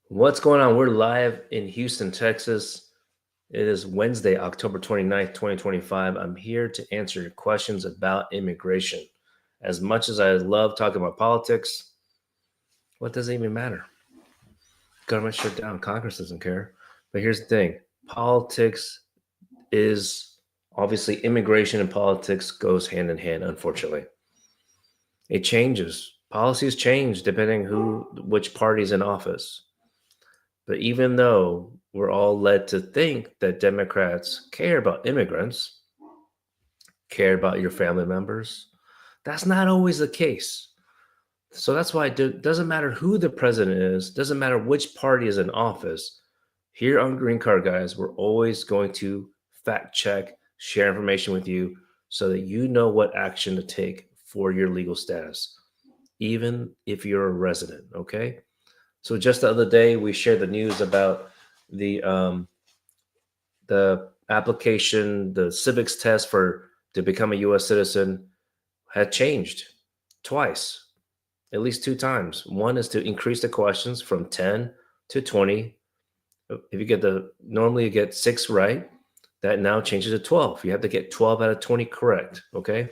What's going on? We're live in Houston, Texas. It is Wednesday, October 29th, 2025. I'm here to answer your questions about immigration. As much as I love talking about politics, what does it even matter? Government shut down. Congress doesn't care. But here's the thing. Politics is obviously immigration and politics goes hand in hand, unfortunately. It changes. Policies change depending which party's in office. But even though we're all led to think that Democrats care about immigrants, care about your family members, that's not always the case. So that's why it doesn't matter who the president is, doesn't matter which party is in office. Here on Green Card Guys, we're always going to fact check, share information with you so that you know what action to take for your legal status, even if you're a resident, okay? So just the other day, we shared the news about the application, the civics test to become a U.S. citizen had changed twice, at least two times. One is to increase the questions from 10 to 20. If you get normally you get 6 right, that now changes to 12. You have to get 12 out of 20 correct, okay?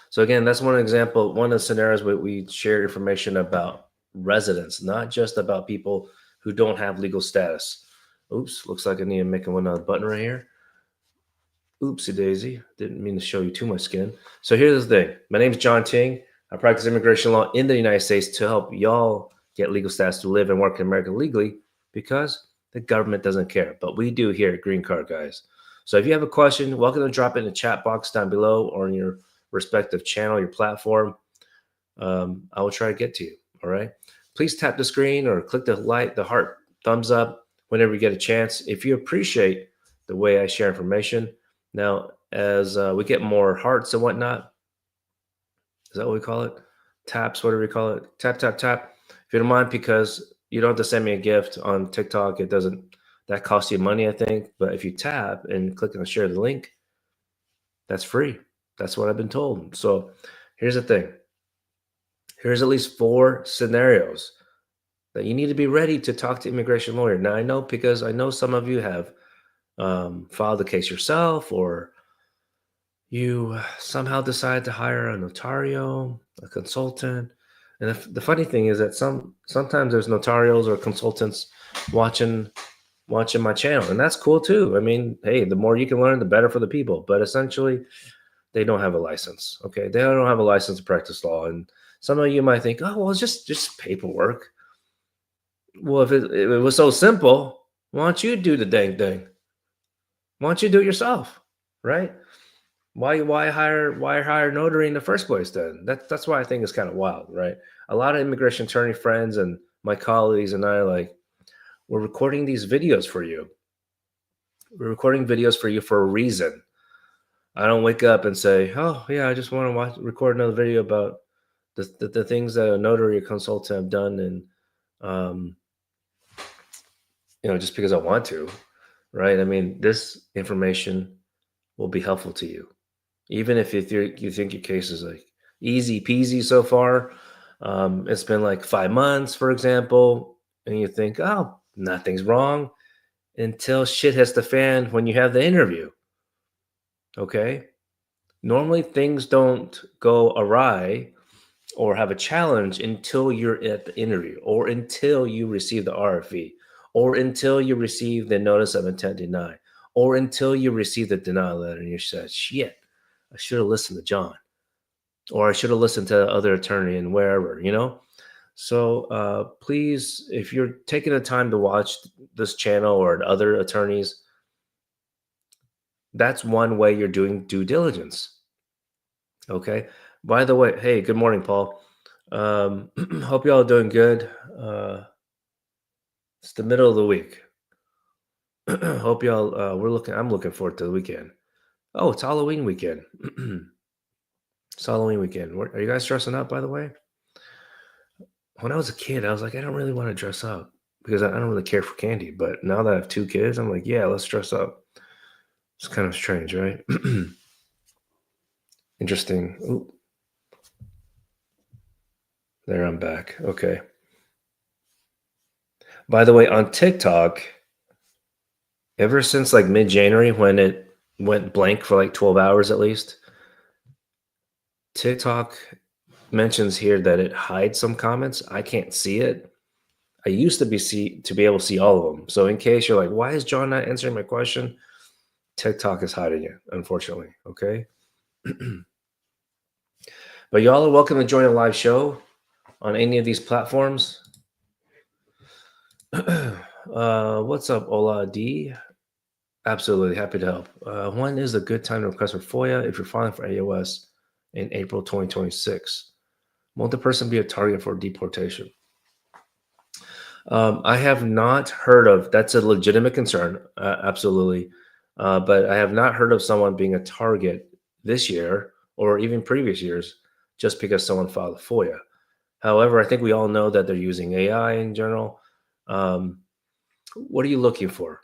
So again, that's one example, one of the scenarios where we share information about residents, not just about people who don't have legal status. Oops, looks like I need to make another button right here. Oopsie daisy, didn't mean to show you too much skin. So here's the thing. My name is John Ting. I practice immigration law in the United States to help y'all get legal status to live and work in America legally because the government doesn't care. But we do here at Green Card Guys. So if you have a question, welcome to drop it in the chat box down below or in your respective channel, your platform. I will try to get to you. All right. Please tap the screen or click the heart, thumbs up whenever you get a chance. If you appreciate the way I share information. Now, as we get more hearts and whatnot, is that what we call it? Taps, whatever we call it. Tap, tap, tap. If you don't mind, because you don't have to send me a gift on TikTok. That costs you money, I think. But if you tap and click on share the link, that's free. That's what I've been told. So here's the thing. Here's at least 4 scenarios that you need to be ready to talk to immigration lawyer. Now, I know because I know some of you have filed the case yourself, or you somehow decide to hire a notario, a consultant. And the funny thing is that sometimes there's notarios or consultants watching my channel, and that's cool too. I mean, hey, the more you can learn, the better for the people. But essentially, they don't have a license. Okay, they don't have a license to practice law, and some of you might think, oh, well, it's just paperwork. Well, if it was so simple, why don't you do the dang thing? Why don't you do it yourself, right? Why hire a notary in the first place then? That's why I think it's kind of wild, right? A lot of immigration attorney friends and my colleagues and I are like, we're recording these videos for you. We're recording videos for you for a reason. I don't wake up and say, oh yeah, I just want to record another video about the things that a notary or consultant have done, and just because I want to, right? I mean, this information will be helpful to you, even if you think your case is like easy peasy so far. It's been like 5 months, for example, and you think, oh, nothing's wrong until shit hits the fan when you have the interview. Okay. Normally things don't go awry or have a challenge until you're at the interview, or until you receive the RFE, or until you receive the notice of intent to deny, or until you receive the denial letter and you said, shit, I should have listened to John, or I should have listened to the other attorney and wherever. So please, if you're taking the time to watch this channel or other attorneys, that's one way you're doing due diligence. Okay. By the way, hey, good morning, Paul. Hope y'all are doing good. It's the middle of the week. Hope y'all. I'm looking forward to the weekend. Oh, it's Halloween weekend. It's Halloween weekend. Are you guys dressing up, by the way? When I was a kid, I was like, I don't really want to dress up because I don't really care for candy. But now that I have 2 kids, I'm like, yeah, let's dress up. It's kind of strange, right? Interesting. Ooh. There, I'm back. Okay. By the way, on TikTok, ever since like mid-January when it went blank for like 12 hours at least, TikTok mentions here that it hides some comments. I can't see it. I used to be able to see all of them. So in case you're like, why is John not answering my question? TikTok is hiding it, unfortunately. Okay. But y'all are welcome to join a live show on any of these platforms. What's up, Ola D? Absolutely happy to help. When is a good time to request for FOIA if you're filing for AOS in April 2026? Won't the person be a target for deportation? I have not heard of, that's a legitimate concern, absolutely. But I have not heard of someone being a target this year or even previous years just because someone filed a FOIA. However, I think we all know that they're using AI in general. What are you looking for?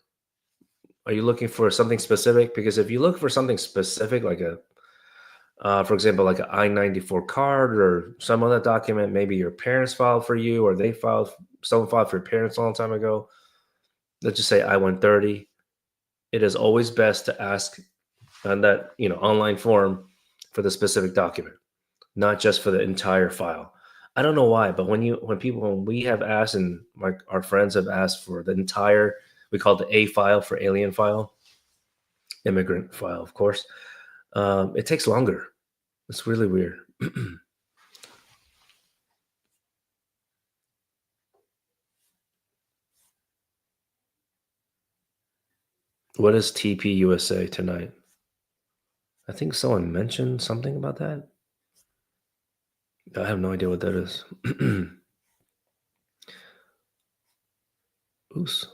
Are you looking for something specific? Because if you look for something specific, like for example, like an I-94 card or some other document, maybe your parents filed for you or someone filed for your parents a long time ago. Let's just say I-130. It is always best to ask on that online form for the specific document, not just for the entire file. I don't know why, but when we have asked and our friends have asked for the entire, we call it the A file for alien file, immigrant file, of course. It takes longer. It's really weird. What is TPUSA tonight? I think someone mentioned something about that. I have no idea what that is. Oops.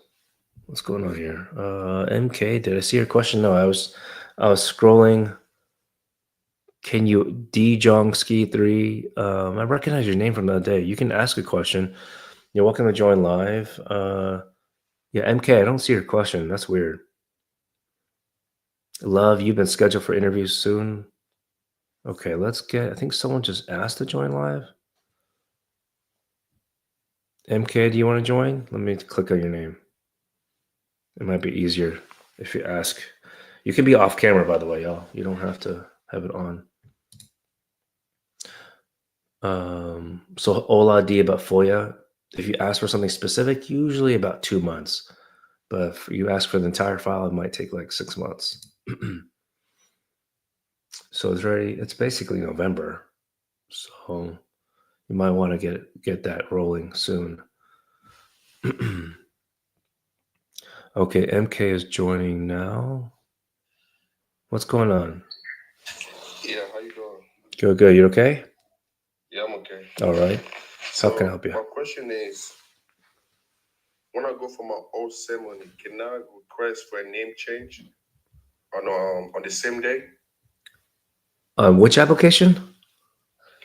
What's going on here? MK, did I see your question? No, I was scrolling. Can you Djongski 3? I recognize your name from the other day. You can ask a question. You're welcome to join live. Yeah, MK, I don't see your question. That's weird. Love, you've been scheduled for interviews soon. Okay, I think someone just asked to join live. MK, do you want to join? Let me click on your name. It might be easier if you ask. You can be off camera, by the way, y'all. You don't have to have it on. So Ola D about FOIA. If you ask for something specific, usually about 2 months. But if you ask for the entire file, it might take like 6 months. So it's ready. It's basically November. So you might want to get that rolling soon. Okay, MK is joining now. What's going on? Yeah, how you doing? Good. You okay? Yeah, I'm okay. All right. So How can I help you? my question is, when I go for my old ceremony, can I request for a name change on the same day? Which application?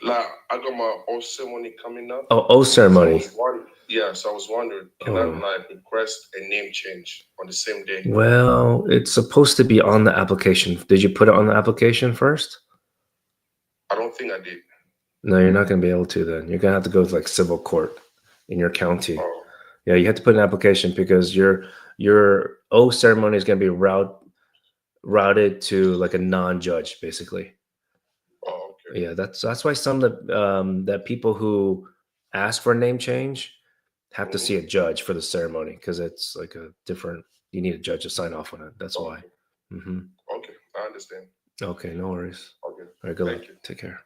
Like, I got my old ceremony coming up. Oh, ceremony. So I was wondering, can I like request a name change on the same day? Well, it's supposed to be on the application. Did you put it on the application first? I don't think I did. No, you're not going to be able to then. You're going to have to go to like civil court in your county. Oh, Yeah, you have to put an application because your oath ceremony is going to be routed to like a non-judge, basically. oh, okay. Yeah, that's why some of the that people who ask for a name change have to see a judge for the ceremony because it's like a different. You need a judge to sign off on it. That's why. Mm-hmm. Okay, I understand. Okay, no worries. Okay, All right, good luck. you. Take care.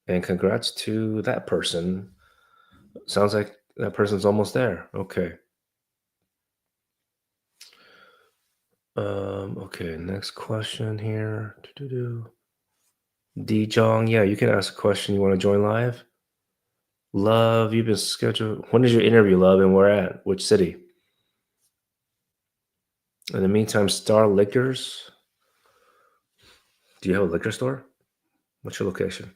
And congrats to that person. Sounds like that person's almost there. Okay. Okay, next question here. D Jong, yeah, you can ask a question. You want to join live? Love, you've been scheduled. When is your interview, Love, and where at? Which city? In the meantime, Star Liquors. Do you have a liquor store? What's your location?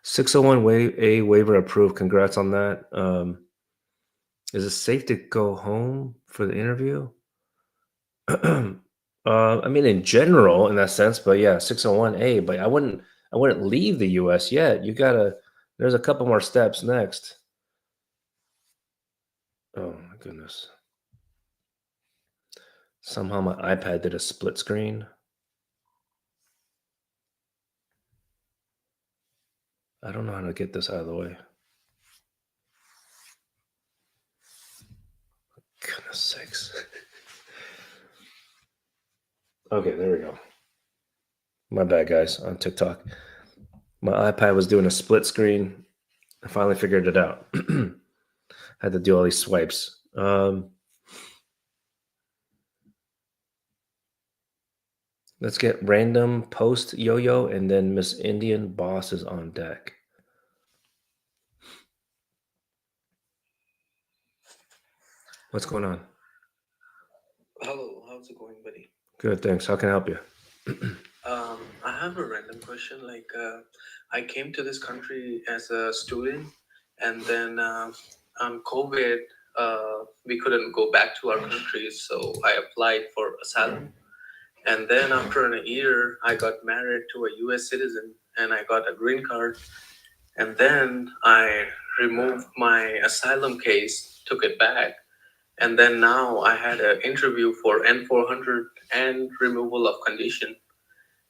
601 A waiver approved. Congrats on that. Is it safe to go home for the interview? I mean, in general, in that sense, but yeah, 601A. But I wouldn't leave the U.S. yet. There's a couple more steps next. Oh my goodness. Somehow my iPad did a split screen. I don't know how to get this out of the way. Goodness sakes. Okay, there we go. My bad, guys, on TikTok. My iPad was doing a split screen. I finally figured it out. Had to do all these swipes. Let's get random post yo-yo, and then Miss Indian Boss is on deck. What's going on? Hello, how's it going, buddy? Good, thanks. How can I help you? I have a random question. I came to this country as a student, and then COVID, we couldn't go back to our countries, so I applied for asylum. And then after a year, I got married to a U.S. citizen, and I got a green card. And then I removed my asylum case, took it back. And then now I had an interview for N400 and removal of condition,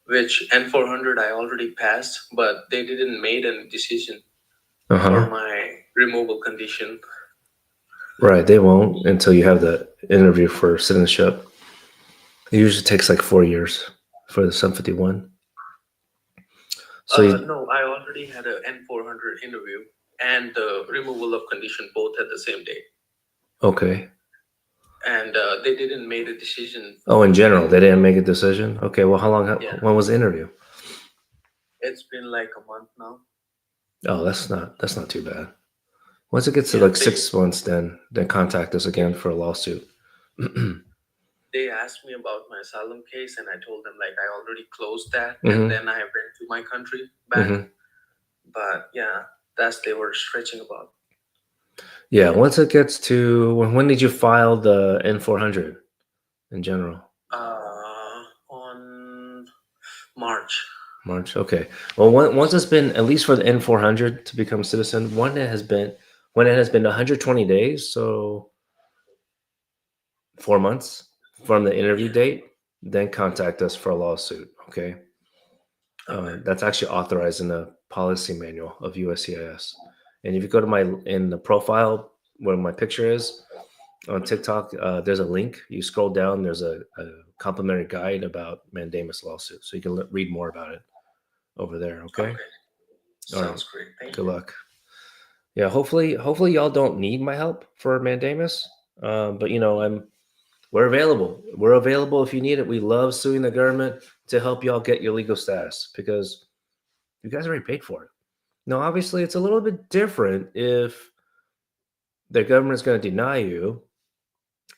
which N400 I already passed, but they didn't make a decision for my removal condition. Right, they won't until you have the interview for citizenship. It usually takes like 4 years for the 751. So no, I already had an N400 interview and the removal of condition both at the same day. Okay. And they didn't make a decision. Oh, in general, they didn't make a decision? Okay, well, how long? Yeah. When was the interview? It's been like a month now. Oh, that's not too bad. Once it gets to 6 months, then contact us again for a lawsuit. They asked me about my asylum case, and I told them like I already closed that, and then I went to my country back. But yeah, they were stretching about. Yeah, once it gets to when did you file the N400 in general? On March. March. Okay. Well, once it's been, at least for the N400 to become citizen, when it has been 120 days, so 4 months from the interview date, then contact us for a lawsuit. Okay. That's actually authorized in the policy manual of USCIS. And if you go to in the profile where my picture is on TikTok, there's a link. You scroll down, there's a complimentary guide about Mandamus lawsuit. So you can read more about it over there. Okay. Sounds great. Thank you. Good luck. Yeah. Hopefully y'all don't need my help for Mandamus. But we're available. We're available if you need it. We love suing the government to help y'all get your legal status because you guys already paid for it. Now, obviously, it's a little bit different if the government's going to deny you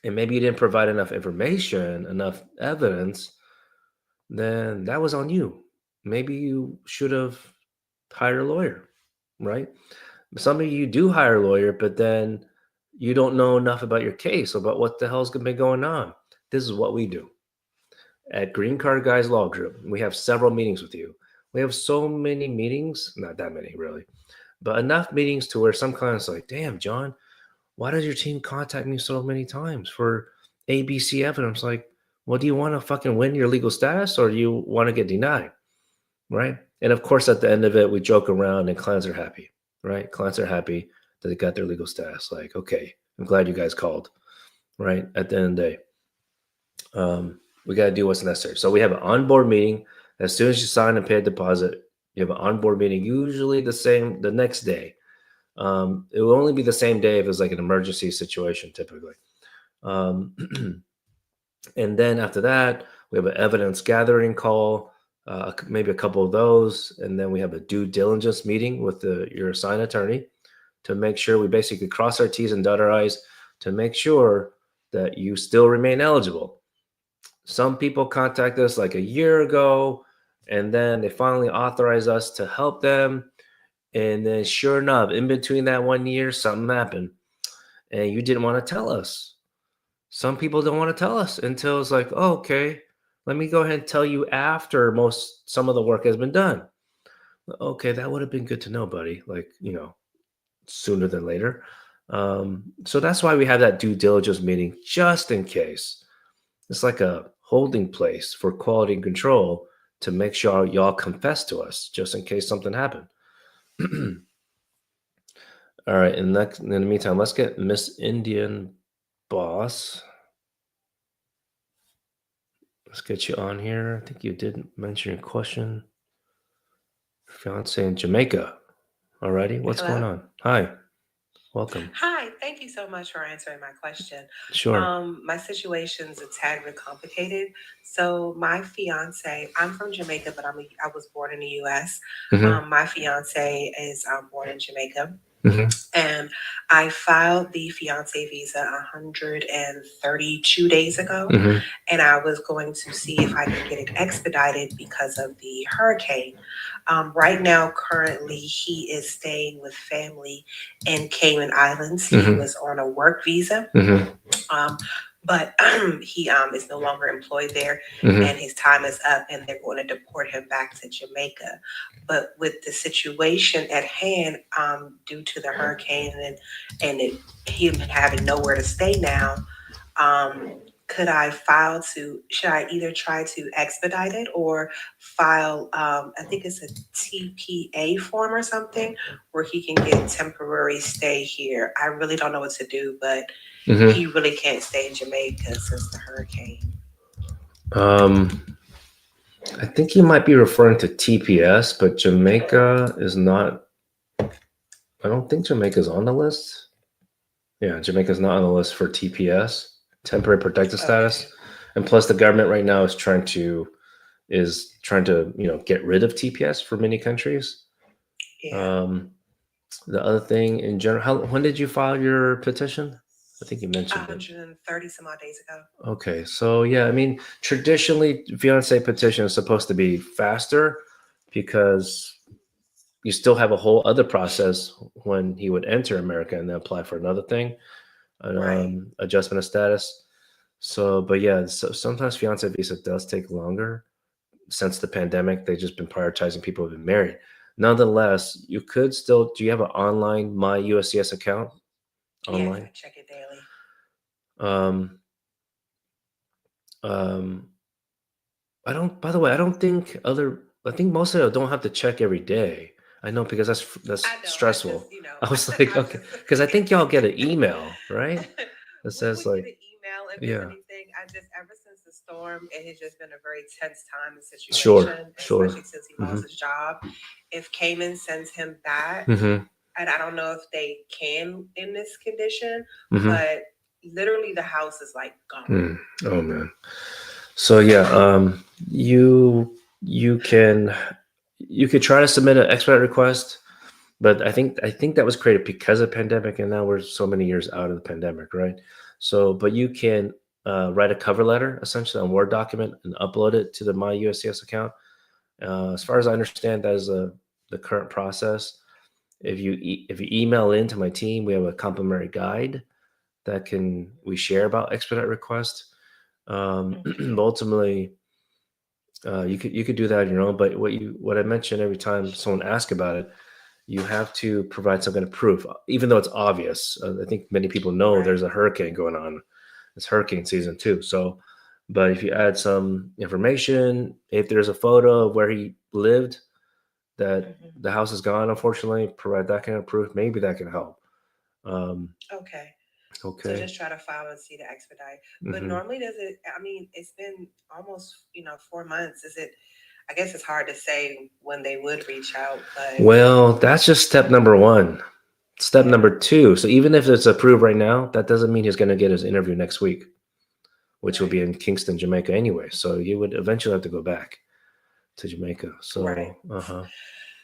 and maybe you didn't provide enough information, enough evidence, then that was on you. Maybe you should have hired a lawyer, right? Some of you do hire a lawyer, but then you don't know enough about your case, about what the hell's been going on. This is what we do. At Green Card Guys Law Group, we have several meetings with you. We have so many meetings, not that many really, but enough meetings to where some clients are like, damn, John, why does your team contact me so many times for ABC evidence? Like, well, do you want to fucking win your legal status or do you want to get denied? Right. And of course, at the end of it, we joke around and clients are happy, right? Clients are happy that they got their legal status. Like, okay, I'm glad you guys called, right? At the end of the day, we got to do what's necessary. So we have an onboard meeting. As soon as you sign and pay a deposit, you have an onboard meeting, usually the next day. It will only be the same day if it's like an emergency situation, typically. And then after that, we have an evidence gathering call, maybe a couple of those. And then we have a due diligence meeting with your assigned attorney to make sure we basically cross our T's and dot our I's to make sure that you still remain eligible. Some people contact us like a year ago, and then they finally authorize us to help them. And then sure enough, in between that 1 year, something happened and you didn't want to tell us. Some people don't want to tell us until it's like, oh, okay, let me go ahead and tell you after some of the work has been done. Okay, that would have been good to know, buddy. Like, sooner than later. So that's why we have that due diligence meeting, just in case. It's like a holding place for quality control to make sure y'all confess to us, just in case something happened. All right, and in the meantime, let's get Miss Indian Boss. Let's get you on here. I think you did mention your question. Fiance in Jamaica. Alrighty, what's Hello? going on? Hi, welcome. Hi, thank you so much for answering my question. Sure. My situation's a tad bit complicated. So my fiance, I'm from Jamaica, but I was born in the U.S. Mhm, My fiance is born in Jamaica, mhm, and I filed the fiance visa 132 days ago, mhm, and I was going to see if I could get it expedited because of the hurricane. Right now, currently, he is staying with family in Cayman Islands. He Mhm. was on a work visa, mhm, but he is no longer employed there, mhm. and his time is up, and they're going to deport him back to Jamaica. But with the situation at hand, due to the hurricane him having nowhere to stay now, should I either try to expedite it or file, I think it's a TPA form or something, where he can get temporary stay here? I really don't know what to do, but Mhm. he really can't stay in Jamaica since the hurricane. I think you might be referring to TPS, but Jamaica is not. I don't think Jamaica's on the list. Yeah, Jamaica's not on the list for TPS, temporary protected status. Okay. And plus, the government right now is trying to get rid of TPS for many countries. Yeah. The other thing in general, when did you file your petition? I think you mentioned it. 130 some odd days ago. Okay, so yeah, I mean, traditionally, fiance petition is supposed to be faster because you still have a whole other process when he would enter America and then apply for another thing, an Right. adjustment of status. So, but yeah, so sometimes fiance visa does take longer. Since the pandemic, they've just been prioritizing people who've been married. Nonetheless, you could still. Do you have an online My USCIS account Yes, online? I check it daily. Um, um, I don't. By the way, I don't think other. I think most of them don't have to check every day. I know because that's I know. I stressful. just, I was like, I okay, because I think y'all get an email, right? just That we says get like, an email if there's yeah, anything. I just ever since the storm, it has just been a very tense time and sure, situation, sure. especially since he Hmm. lost his job. If Cayman sends him back, Hmm. and I don't know if they can in this condition, Hmm. but literally the house is like gone. Oh man. So yeah, you can try to submit an expedite request, but I think that was created because of pandemic, and now we're so many years out of the pandemic, right? So, but you can write a cover letter essentially on Word document and upload it to the My USCIS account. As far as I understand, that is the current process. If you email in to my team, we have a complimentary guide that we share about expedite request. Okay. But ultimately, you could do that on your own. But what I mention every time someone asks about it, you have to provide some kind of proof, even though it's obvious. I think many people know there's Right. a hurricane going on. It's hurricane season too. So, but if you add some information, if there's a photo of where he lived, that Mhm. the house is gone, unfortunately, provide that kind of proof. Maybe that can help. Um, Okay. So okay. just try to file and see the expedite. But Hmm. normally does it, I mean, it's been almost, 4 months. Is it, I guess it's hard to say when they would reach out, but Well, that's just step number one. Step yeah, number two. So even if it's approved right now, that doesn't mean he's going to get his interview next week, which will be right, in Kingston, Jamaica anyway. So he would eventually have to go back to Jamaica. right. So,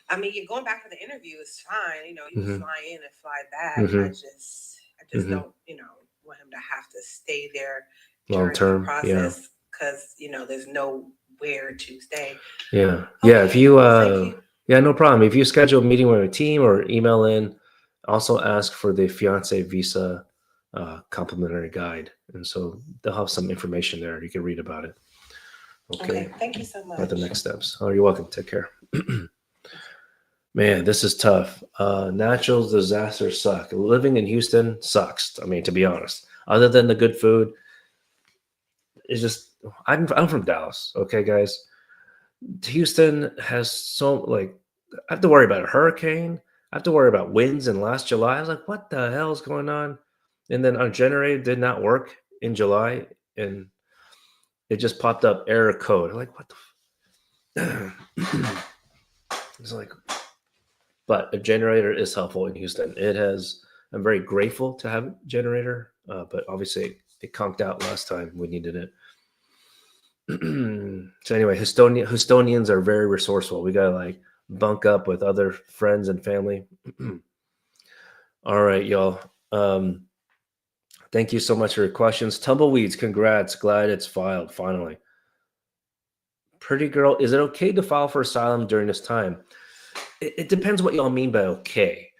I mean, you're going back for the interview is fine. You can hmm fly in and fly back. I hmm just hmm don't, want him to have to stay there long during the term. Yeah. process because, there's nowhere to stay. Yeah. Yeah. If Okay. you, Well, thank you. yeah, no problem. If you schedule a meeting with a team or email in, also ask for the fiance visa complimentary guide. And so they'll have some information there. You can read about it. Okay. Okay. Thank you so About the much. next steps. Oh, you're welcome. Take care. Man, this is tough. Natural disasters suck. Living in Houston sucks. I mean, to be honest, other than the good food, it's just I'm from Dallas. Okay, guys. Houston has so like I have to worry about a hurricane. I have to worry about winds. And last July, I was like, what the hell is going on? And then our generator did not work in July, and it just popped up error code. I'm like, what the? It's like, but a generator is helpful in Houston. It has. I'm very grateful to have a generator, but obviously it conked out last time we needed it. So anyway, Houstonians are very resourceful. We gotta like bunk up with other friends and family. All right, y'all. Thank you so much for your questions. Tumbleweeds, congrats. Glad it's filed finally. Pretty girl, is it okay to file for asylum during this time? It depends what y'all mean by okay.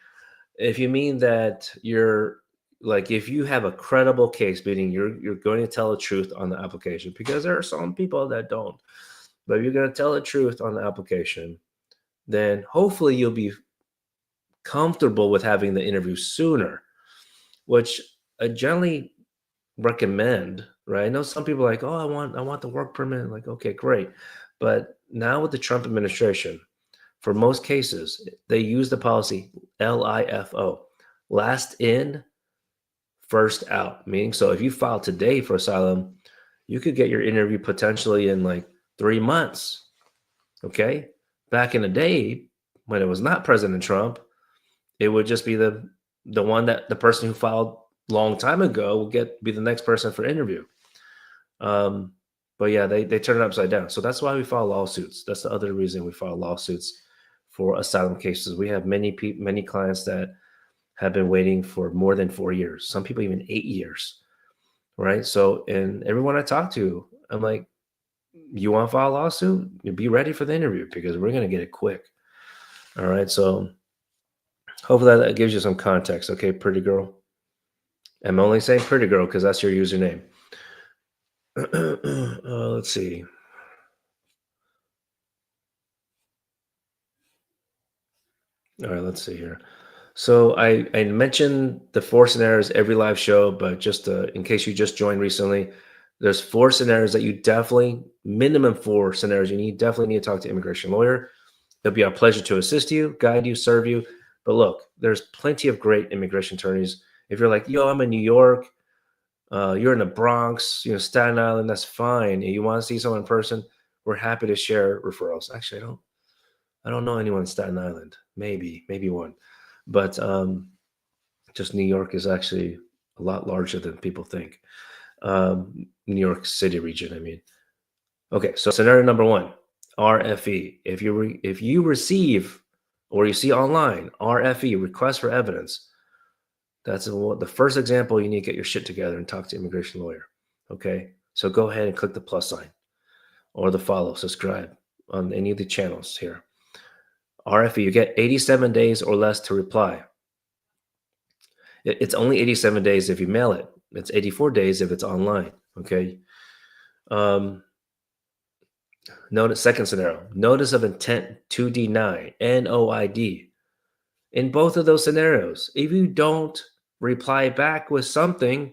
If you mean that you're like, if you have a credible case, meaning you're going to tell the truth on the application, because there are some people that don't. But if you're going to tell the truth on the application, then hopefully you'll be comfortable with having the interview sooner, which I generally recommend, right? I know some people are like, oh, I want the work permit. Like, okay, great. But now with the Trump administration, for most cases, they use the policy LIFO, last in, first out. Meaning, so if you file today for asylum, you could get your interview potentially in like 3 months. Okay. Back in the day, when it was not President Trump, it would just be the one that the person who filed long time ago will be the next person for interview. But yeah, they turn it upside down. So that's why we file lawsuits. That's the other reason we file lawsuits for asylum cases. We have many clients that have been waiting for more than 4 years. Some people even 8 years, right? So, and everyone I talk to, I'm like, you want to file a lawsuit? Be ready for the interview because we're going to get it quick. All right. So hopefully that gives you some context. Okay, pretty girl. I'm only saying pretty girl because that's your username. Let's see. All right, let's see here. So I mentioned the 4 scenarios every live show, but just in case you just joined recently, there's 4 scenarios that you definitely, minimum 4 scenarios you definitely need to talk to an immigration lawyer. It'll be our pleasure to assist you, guide you, serve you. But look, there's plenty of great immigration attorneys. If you're like, yo, I'm in New York, you're in the Bronx, Staten Island, that's fine. And you want to see someone in person, we're happy to share referrals. Actually, I don't know anyone in Staten Island. Maybe one. But just New York is actually a lot larger than people think. New York City region, I mean. Okay, so scenario number 1, RFE. If you receive or you see online RFE, request for evidence, that's the first example. You need to get your shit together and talk to an immigration lawyer. Okay, so go ahead and click the plus sign or the follow, subscribe on any of the channels here. RFE, you get 87 days or less to reply. It's only 87 days if you mail it. It's 84 days if it's online. Okay. Notice second scenario, notice of intent to deny, NOID. In both of those scenarios, if you don't reply back with something,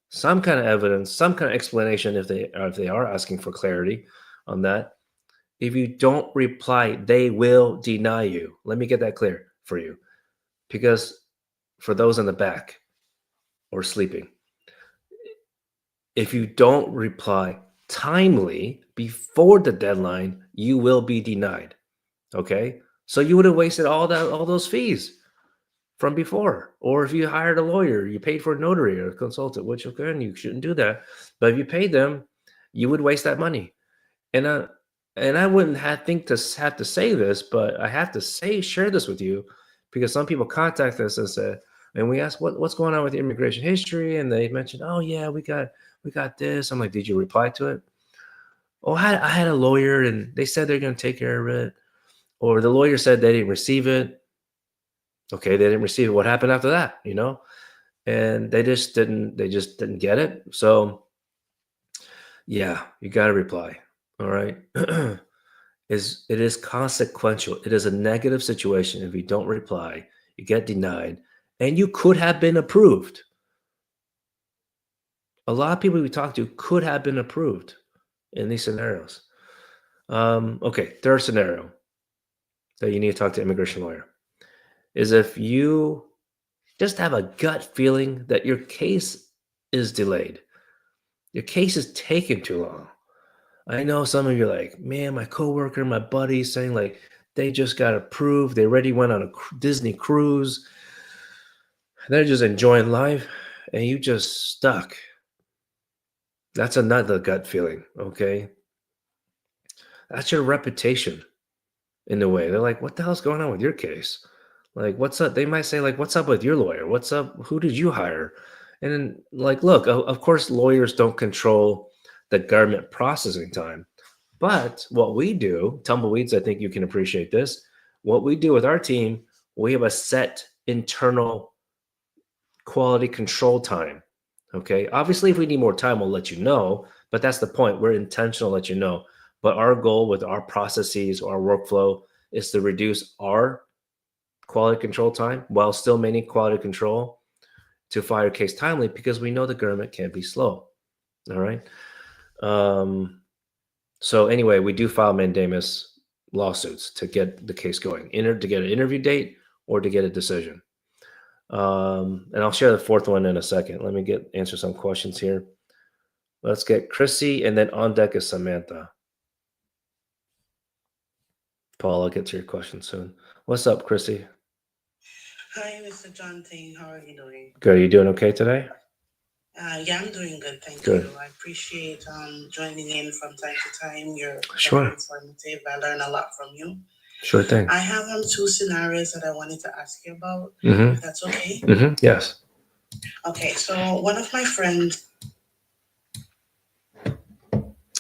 some kind of evidence, some kind of explanation, if they are asking for clarity on that, if you don't reply, they will deny you. Let me get that clear for you, because for those in the back or sleeping, if you don't reply timely before the deadline, you will be denied. Okay, so you would have wasted all those fees from before. Or if you hired a lawyer, you paid for a notary or a consultant, which again, you shouldn't do that. But if you paid them, you would waste that money. And I wouldn't have to say this, but I have to share this with you, because some people contact us and said, and we ask what's going on with the immigration history, and they mentioned, oh yeah, we got this. I'm like, did you reply to it? Oh, I had a lawyer and they said they're going to take care of it. Or the lawyer said they didn't receive it. Okay, they didn't receive it. What happened after that? And they just didn't get it. So yeah, you got to reply. All right. it is consequential. It is a negative situation if you don't reply, you get denied, and you could have been approved. A lot of people we talk to could have been approved in these scenarios. Okay, third scenario that you need to talk to an immigration lawyer is if you just have a gut feeling that your case is delayed. Your case is taking too long. I know some of you are like, man, my coworker, my buddy saying like they just got approved. They already went on a Disney cruise. They're just enjoying life and you just stuck. That's another gut feeling, okay? That's your reputation in a way. They're like, what the hell's going on with your case? Like, what's up? They might say like, what's up with your lawyer? What's up? Who did you hire? And then like, look, of course, lawyers don't control the government processing time. But what we do, tumbleweeds, I think you can appreciate this. What we do with our team, we have a set internal quality control time. Okay. Obviously, if we need more time, we'll let you know. But that's the point. We're intentional to let you know. But our goal with our processes, our workflow is to reduce our quality control time while still maintaining quality control to file your case timely because we know the government can't be slow. All right. So anyway, we do file mandamus lawsuits to get the case going, to get an interview date or to get a decision. And I'll share the fourth one in a second. Let me answer some questions here. Let's get Chrissy, and then on deck is Samantha. Paul, I'll get to your question soon. What's up, Chrissy? Hi, Mr. John Ting. How are you doing? Good. Are you doing okay today? Yeah, I'm doing good. Thank Good. you. I appreciate joining in from time to time. You're Sure. very informative. I learn a lot from you. Sure thing. I have two scenarios that I wanted to ask you about, Mm-hmm. if that's okay. Mm-hmm. Yes. Okay, so one of my friends.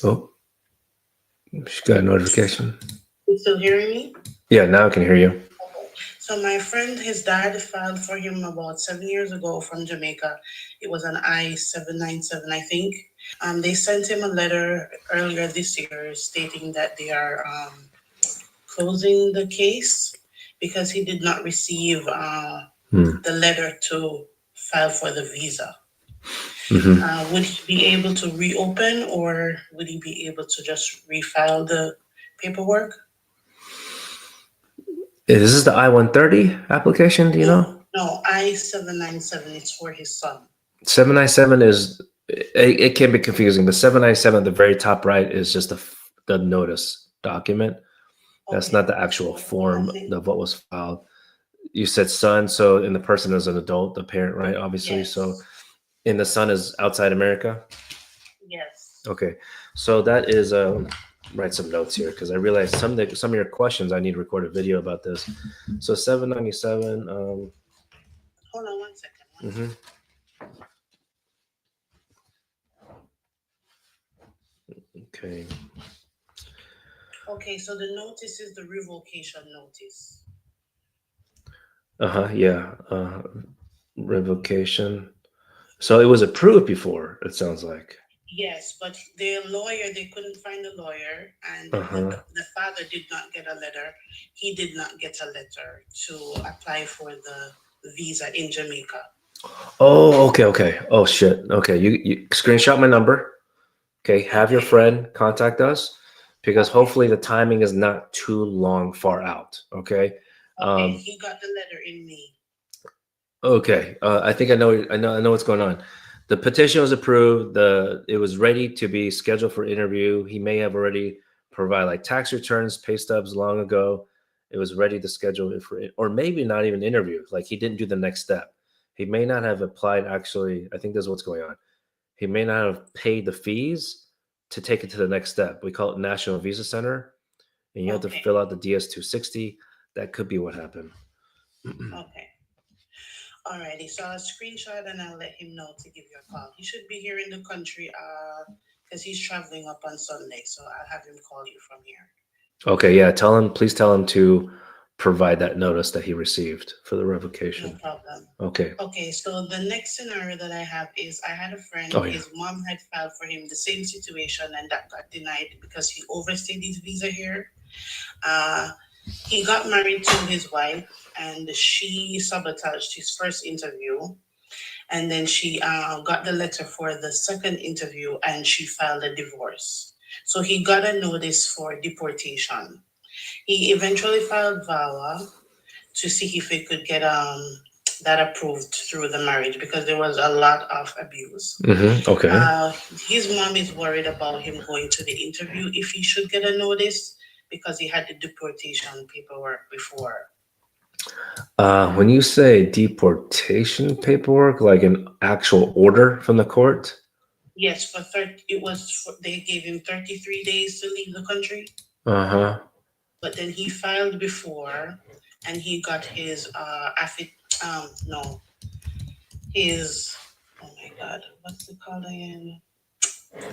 Oh, she got a notification. You still hearing me? Yeah, now I can hear you. So my friend, his dad filed for him about 7 years ago from Jamaica. It was an I-797, I think. They sent him a letter earlier this year stating that they are closing the case because he did not receive the letter to file for the visa. Mm-hmm. Would he be able to reopen, or would he be able to just refile the paperwork? Is this the I-130 application? Do you know? No, I-797, it's for his son. 797 is, it can be confusing, but 797 at the very top right is just the notice document. That's Okay. not the actual form of what was filed. You said son, so and the person is an adult, the parent, right? Obviously. Yes. So, and the son is outside America? Yes. Okay. So that is, write some notes here because I realized some of your questions I need to record a video about this. So 797. Hold on 1 second. Mm-hmm. Okay. Okay, so the notice is the revocation notice. Yeah. Revocation. So it was approved before, it sounds like. Yes, but their lawyer, they couldn't find a lawyer, and the father did not get a letter. He did not get a letter to apply for the visa in Jamaica. Oh, okay. Oh, shit. Okay, you screenshot my number. Okay, have your friend contact us because hopefully the timing is not too long far out. Okay. Okay, he got the letter in May. Okay, I think I know what's going on. The petition was approved. It was ready to be scheduled for interview. He may have already provided like tax returns, pay stubs long ago. It was ready to schedule it for, or maybe not even interview. Like he didn't do the next step. He may not have applied. Actually, I think this is what's going on. He may not have paid the fees to take it to the next step. We call it National Visa Center, and you have to fill out the DS-260. That could be what happened. Okay. Alrighty, so I'll screenshot and I'll let him know to give you a call. He should be here in the country because he's traveling up on Sunday, so I'll have him call you from here. Okay, yeah, please tell him to provide that notice that he received for the revocation. No problem. Okay. Okay, so the next scenario that I have is I had a friend, his mom had filed for him the same situation and that got denied because he overstayed his visa here. He got married to his wife, and she sabotaged his first interview. And then she got the letter for the second interview, and she filed a divorce. So he got a notice for deportation. He eventually filed VAWA to see if he could get that approved through the marriage, because there was a lot of abuse. Okay. His mom is worried about him going to the interview if he should get a notice, because he had the deportation paperwork before. When you say deportation paperwork, like an actual order from the court? Yes, for 30, they gave him 33 days to leave the country. Uh-huh. But then he filed before, and he got his his, oh my God, what's it called again?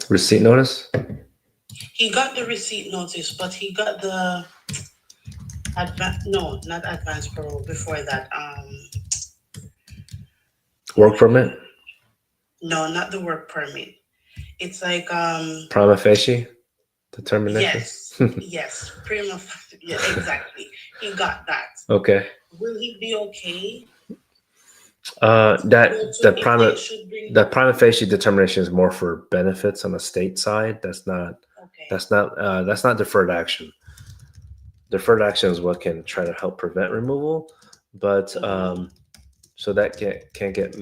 Receipt notice? He got the receipt notice, but he got the not advance parole before that. Work permit? No, not the work permit. It's like Prima facie determination? yes, prima facie. Yeah, exactly. He got that. Okay. Will he be okay? That prima facie determination is more for benefits on the state side. That's not deferred action. Deferred action is what can try to help prevent removal, but so that can't get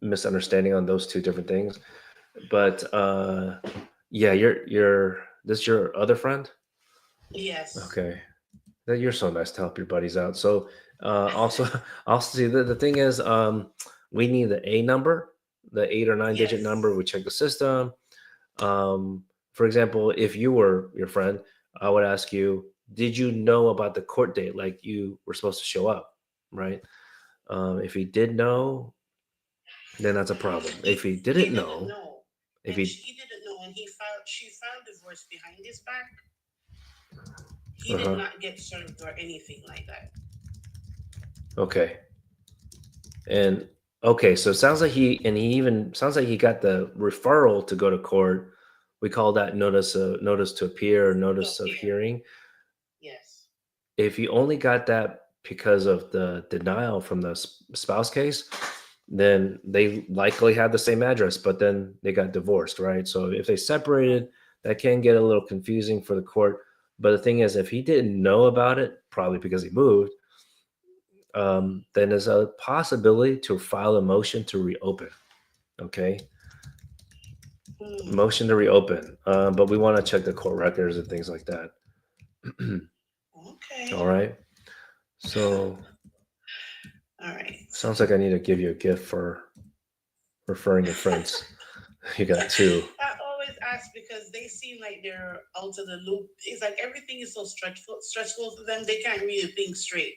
misunderstanding on those two different things. But yeah, this is your other friend? Yes. Okay. You're so nice to help your buddies out. So also see the thing is we need the A number, the 8 or 9 digit Yes. number. We check the system. For example, if you were your friend, I would ask you, did you know about the court date? Like you were supposed to show up, right? If he did know, then that's a problem. If he didn't know, he didn't know, and she filed divorce behind his back. He did not get served or anything like that. Okay. And okay, so it sounds like he got the referral to go to court. We call that notice to appear or notice of hearing. Yes. If you only got that because of the denial from the spouse case, then they likely had the same address, but then they got divorced, right? So if they separated, that can get a little confusing for the court. But the thing is, if he didn't know about it, probably because he moved, then there's a possibility to file a motion to reopen. Okay. Motion to reopen. But we want to check the court records and things like that. Okay. All right. So all right. Sounds like I need to give you a gift for referring your friends. You got 2. I always ask because they seem like they're out of the loop. It's like everything is so stressful for them. They can't really think straight.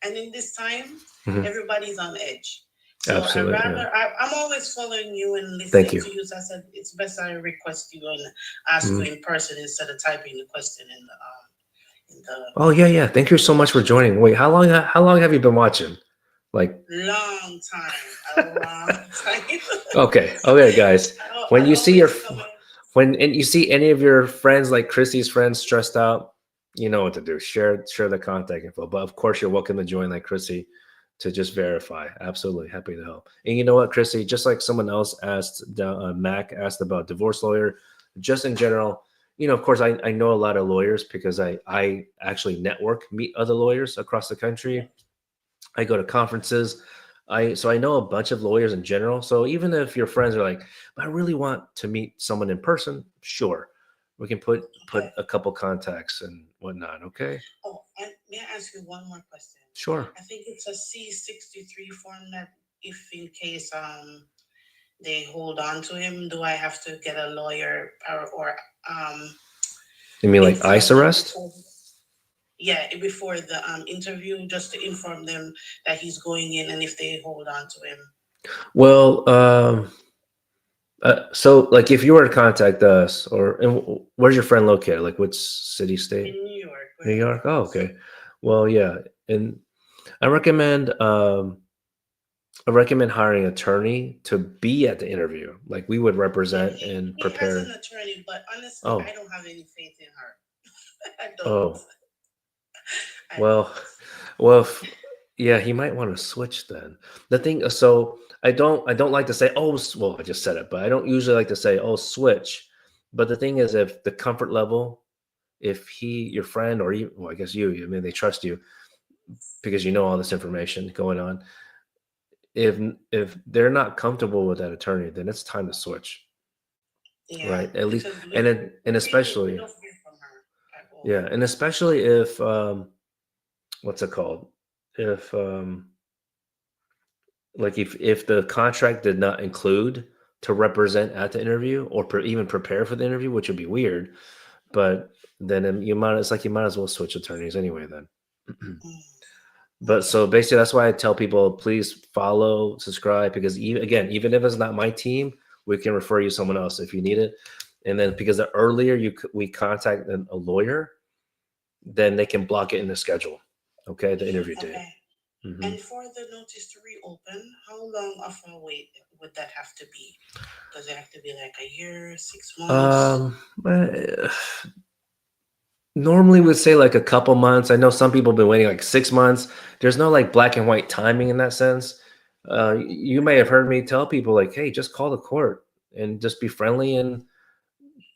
And in this time, everybody's on edge. So Absolutely, I'm always following you and listening to you. So I said it's best I request you and ask you in person instead of typing the question in the. Oh yeah. Thank you so much for joining. Wait, how long have you been watching? Like long time. Okay, guys. When you see you see any of your friends, like Chrissy's friends, stressed out, you know what to do. Share the contact info. But of course, you're welcome to join like Chrissy to just verify. Absolutely happy to help. And you know what, Chrissy? Just like someone else asked, Mac asked about divorce lawyer, just in general. You know, of course, I know a lot of lawyers because I actually meet other lawyers across the country. I go to conferences. So I know a bunch of lawyers in general. So even if your friends are like, I really want to meet someone in person, sure. We can put a couple contacts and whatnot, okay? Oh, and may I ask you one more question? Sure. I think it's a C-63 format. If in case they hold on to him, do I have to get a lawyer or You mean like ICE arrest? Yeah, before the interview, just to inform them that he's going in, and if they hold on to him. Well, so like if you were to contact us, and where's your friend located? Like which city, state? In New York. New York. Oh, okay. Well, yeah, and I recommend hiring an attorney to be at the interview. Like we would represent and prepare. He has an attorney, but honestly, I don't have any faith in her. I don't. Oh, I well, don't. well, yeah, he might want to switch then. The thing, so I don't like to say, oh, well, I just said it, but I don't usually like to say, oh, switch. But the thing is, if the comfort level, if your friend, or you, well, I guess I mean, they trust you because you know all this information going on. If they're not comfortable with that attorney, then it's time to switch, Yeah, right? At least, because and then, and we especially, don't hear from her at all. yeah, and especially if what's it called? If like if the contract did not include to represent at the interview or even prepare for the interview, which would be weird, but then it's like you might as well switch attorneys anyway then. Mm, But okay. so basically, that's why I tell people, please follow, subscribe, because even if it's not my team, we can refer you someone else if you need it. And then because the earlier we contact a lawyer, then they can block it in the schedule. Okay, the interview date. Okay. Mhm. And for the notice to reopen, how long of a wait would that have to be? Does it have to be like a year, 6 months? Eh, normally we'd say like a couple months. I know some people have been waiting like 6 months. There's no like black and white timing in that sense. You may have heard me tell people like, hey, just call the court and just be friendly and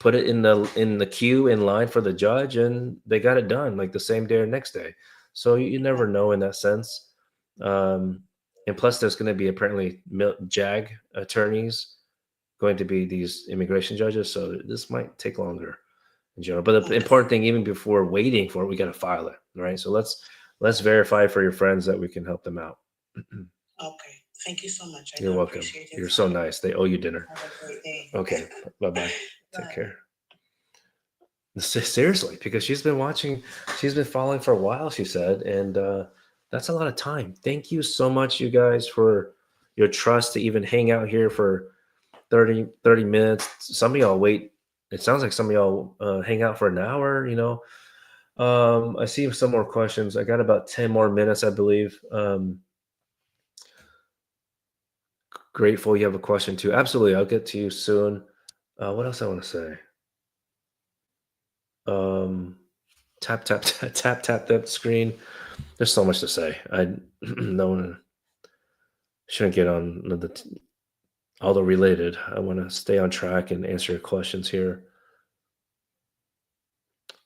put it in the queue in line for the judge, and they got it done like the same day or next day. So you never know in that sense. And plus, there's going to be apparently JAG attorneys going to be these immigration judges, so this might take longer in general. But the Okay. important thing, even before waiting for it, we got to file it, right? So let's verify for your friends that we can help them out. Okay. Thank you so much. I You're do welcome. appreciate your You're so time. nice. They owe you dinner. Have a great day. Okay, bye bye. Take Bye. care. Seriously, because she's been following for a while, she said, and that's a lot of time. Thank you so much, you guys, for your trust to even hang out here for 30 minutes. Some of y'all wait. It sounds like some of y'all hang out for an hour, I see some more questions. I got about 10 more minutes, I believe. Grateful you have a question too. Absolutely. I'll get to you soon. What else I want to say? Tap tap tap tap tap that screen. There's so much to say. I no one shouldn't get on all the related. I want to stay on track and answer your questions here.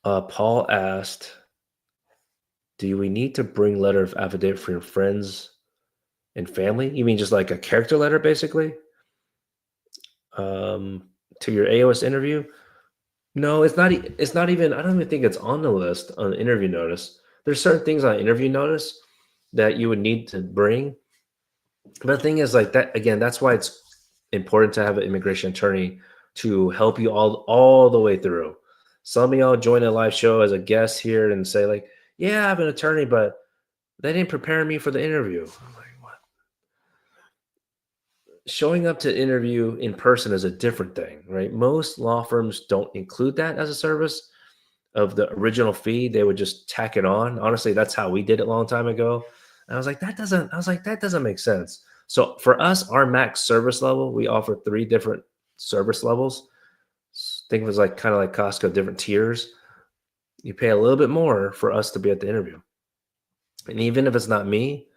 Paul asked, "Do we need to bring letter of affidavit for your friends and family? You mean just like a character letter, basically, to your AOS interview?" No, it's not. It's not even. I don't even think it's on the list on the interview notice. There's certain things on interview notice that you would need to bring. But the thing is, like that again. That's why it's important to have an immigration attorney to help you all the way through. Some of y'all join a live show as a guest here and say like, "Yeah, I have an attorney, but they didn't prepare me for the interview." I'm like, what? Showing up to interview in person is a different thing, right? Most law firms don't include that as a service of the original fee. They would just tack it on. Honestly, that's how we did it a long time ago. And that doesn't make sense. So for us, our max service level, we offer 3 different service levels. Think of it as like kind of like Costco, different tiers. You pay a little bit more for us to be at the interview. And even if it's not me,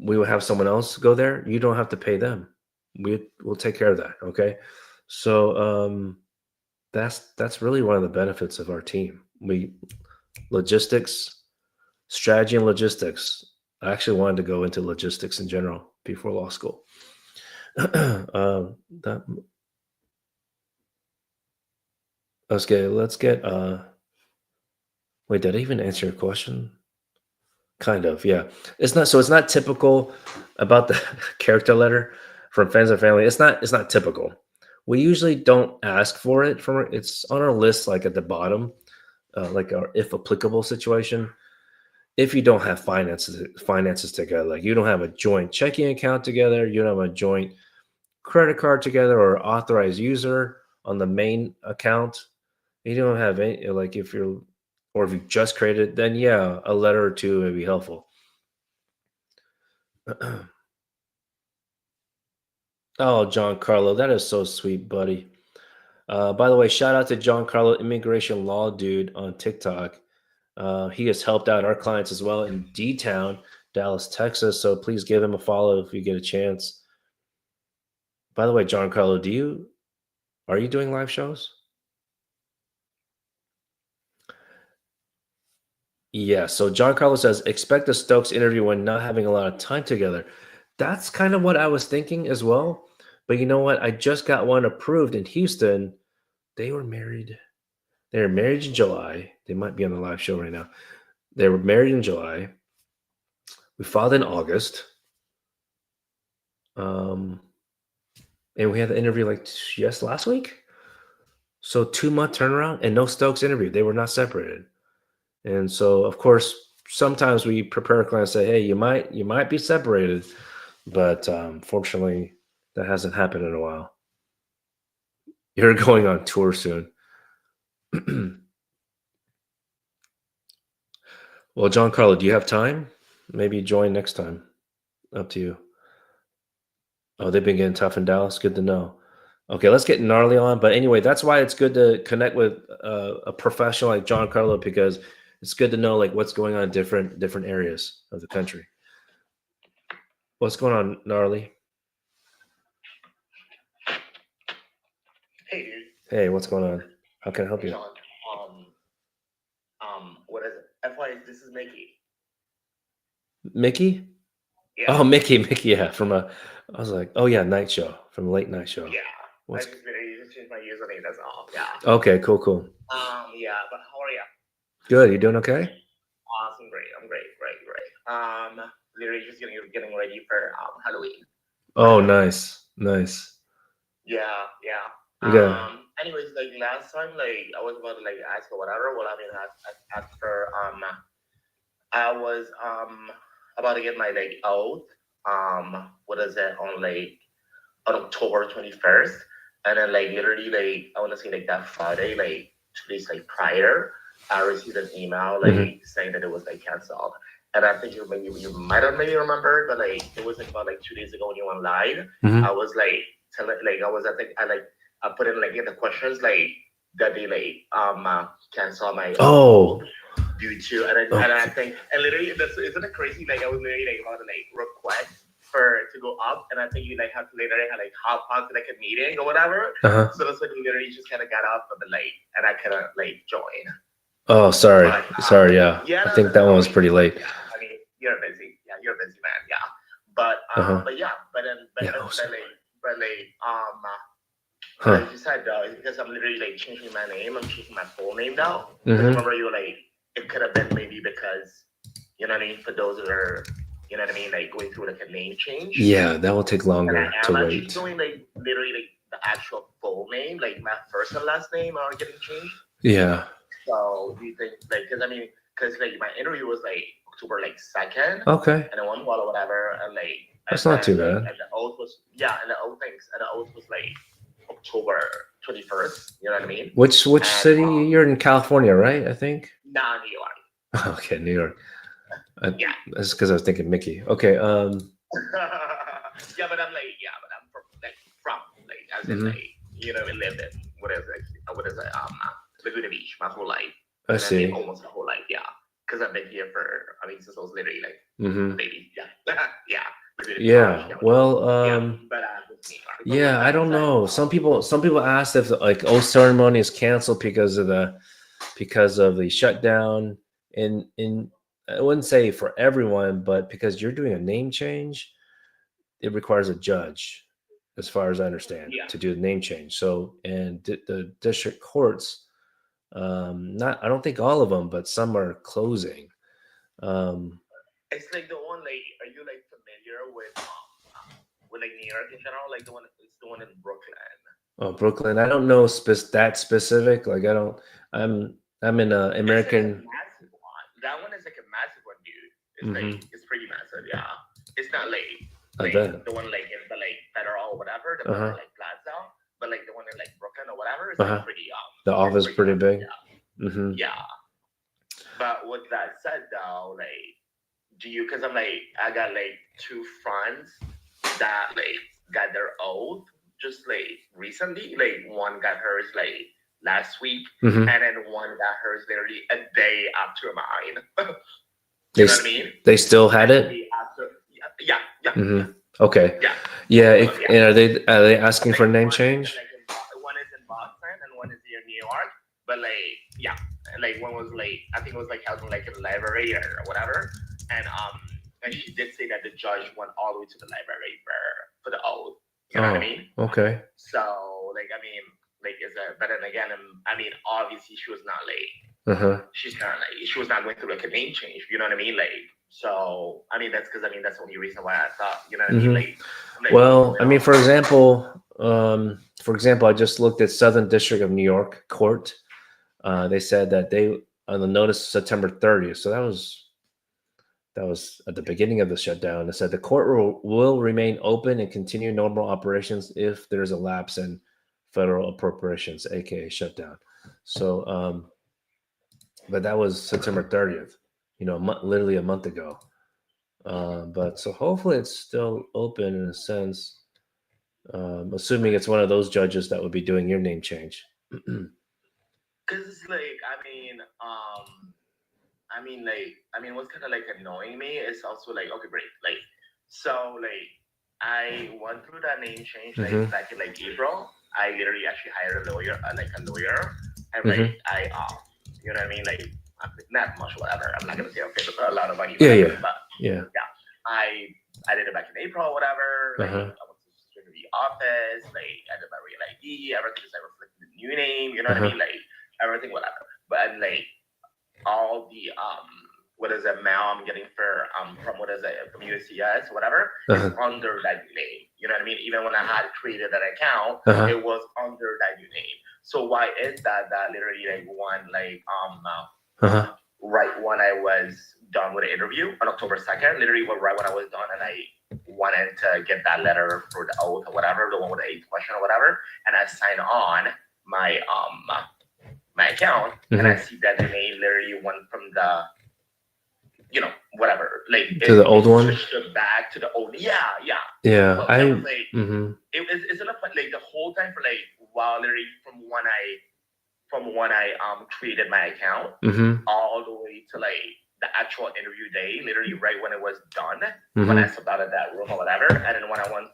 we will have someone else go there. You don't have to pay them. We'll take care of that. Okay. So that's really one of the benefits of our team. Logistics, strategy and logistics. I actually wanted to go into logistics in general before law school. Okay, let's get wait, did I even answer your question? Kind of, yeah. It's not typical about the character letter from friends and family. It's not typical. We usually don't ask for it it's on our list like at the bottom, like our if applicable situation. If you don't have finances together, like you don't have a joint checking account together, you don't have a joint credit card together or authorized user on the main account, you don't have any, like if you just created, then yeah, a letter or two would be helpful. Oh, John Carlo, that is so sweet, buddy. By the way, shout out to John Carlo, immigration law dude on TikTok. He has helped out our clients as well in D-Town, Dallas, Texas. So please give him a follow if you get a chance. By the way, John Carlo, are you doing live shows? Yeah. So John Carlo says, expect a Stokes interview when not having a lot of time together. That's kind of what I was thinking as well. But you know what? I just got one approved in Houston. They were married. They were married in July. They might be on the live show right now. They were married in July. We filed in August. And we had the interview last week. So 2-month turnaround and no Stokes interview. They were not separated. And so, of course, sometimes we prepare clients, say, hey, you might be separated. But fortunately, that hasn't happened in a while. You're going on tour soon. Well, John Carlo, do you have time? Maybe join next time. Up to you. Oh, they've been getting tough in Dallas. Good to know. Okay, let's get gnarly on. But anyway, that's why it's good to connect with a professional like John Carlo, because it's good to know like what's going on in different areas of the country. What's going on, gnarly? Hey, dude. Hey, what's going on? How can I help you? John. What is it? FYI, this is Mickey. Mickey? Yeah. Oh, Mickey, yeah. I was like, oh yeah, night show, from a late night show. Yeah. What's... I just changed my username. That's all. Yeah. Okay, cool. Yeah, but how are you? Good. You doing okay? Awesome. Great. I'm great. Literally just getting ready for Halloween. Oh, nice. Yeah. Yeah. Anyways, like last time, like I was about to like ask for whatever. Well, I mean, after I was about to get my like oath. What is it on October 21st, and then like literally like I want to say like that Friday, like 2 days like prior, I received an email like saying that it was like canceled. And I think you might have maybe remembered, but like it was like about like 2 days ago when you went live. I was like telling like I put in like in the questions like that they like cancel my due to and I think and literally isn't it crazy, like I was literally like about to like request for to go up, and I think you like have to later like hop onto like a meeting or whatever. So that's when you literally just kind of got up on the late, and I kind of like join. Oh, sorry. But, Sorry. Yeah. I think that one was pretty late. Yeah, I mean you're busy. Yeah, you're a busy man. Yeah, but like you said, because I'm literally like changing my name. I'm changing my full name now. Because remember, you were like, it could have been maybe because, you know what I mean, for those that are, you know what I mean, like going through like a name change. Yeah, that will take longer and I to am wait. Doing like literally like the actual full name, like my first and last name are getting changed. Yeah. So do you think like because like my interview was like October like 2nd. Okay. And then one or whatever, and like that's not too bad. And the oath was like October 21st. You know what I mean? Which city? You're in California, right? I think. Nah, New York. Okay, New York. Yeah. That's because I was thinking Mickey. Okay. Yeah, but I'm from as in like you know we lived in what is it Laguna Beach my whole life. I see. Almost my whole life, yeah. Because I've been here since I was literally like a baby. Yeah. Yeah. Yeah. Well, I don't know. Some people asked if like oath ceremony is canceled because of the shutdown. And I wouldn't say for everyone, but because you're doing a name change, it requires a judge, as far as I understand, to do the name change. So, and the district courts, I don't think all of them, but some are closing. It's like the one like, are you like familiar with like New York in general? Like the one in Brooklyn. Oh, Brooklyn. I don't know that specific. Like I don't. I'm in American. That one is like a massive one, dude. It's like it's pretty massive. Yeah, it's not like the one like in the like federal or whatever, the one like Plaza, but like the one in like Brooklyn or whatever is like pretty. The office is pretty big. Yeah. Yeah. But with that said, though, like, do you? Because I'm like, I got like 2 friends that like got their oath just like recently, like one got hers like last week, Mhm. and then one got hers literally a day after mine. They You know s- what I mean? they still had A it. day after, yeah, Mhm. Okay. yeah. Yeah. Both of them, And are they asking for a name one is change? one is in Boston and one is here in New York. But like, yeah, like one was like, I think it was like held in like a library or whatever. And she did say that the judge went all the way to the library for the oath. You know what I mean? Okay. So like, I mean, like, but then again, I mean, obviously she was not like, she was not going through like a name change. You know what I mean? Like, so I mean, that's because I mean that's the only reason why I thought. You know what I mean? Like, Well, I mean, for example, I just looked at Southern District of New York Court. They said that they on the notice September 30th. So that was at the beginning of the shutdown. It said the court will remain open and continue normal operations if there's a lapse in federal appropriations, aka shutdown. So, but that was September 30th. You know, literally a month ago. But so hopefully it's still open in a sense. Assuming it's one of those judges that would be doing your name change. Because like, what's kind of like annoying me is also like, okay, great, like, so like, I went through that name change like back in like April. I literally actually hired a lawyer, and like you know what I mean, like, not much, whatever. I'm not gonna say okay, but a lot of money, whatever, but Yeah. I did it back in April, whatever. Like, I went to the office, like, I did my real ID, everything is like reflecting the new name, you know what I mean, like everything, whatever. But like all the what is it mail I'm getting from what is it from USCIS, whatever, is under that new name. You know what I mean? Even when I had created that account, it was under that new name. So why is that? That literally like one like right when I was done with the interview on October 2nd, literally right when I was done, and I wanted to get that letter for the oath or whatever, the one with the 8th question or whatever, and I signed on my my account, and I see that the name literally went from the, you know, whatever, like to the old one. Switched it back to the old. Yeah. Yeah, But that was like it's enough like the whole time for like while literally from when I created my account all the way to like the actual interview day, literally right when it was done, when I stepped out of that room or whatever, and then when I went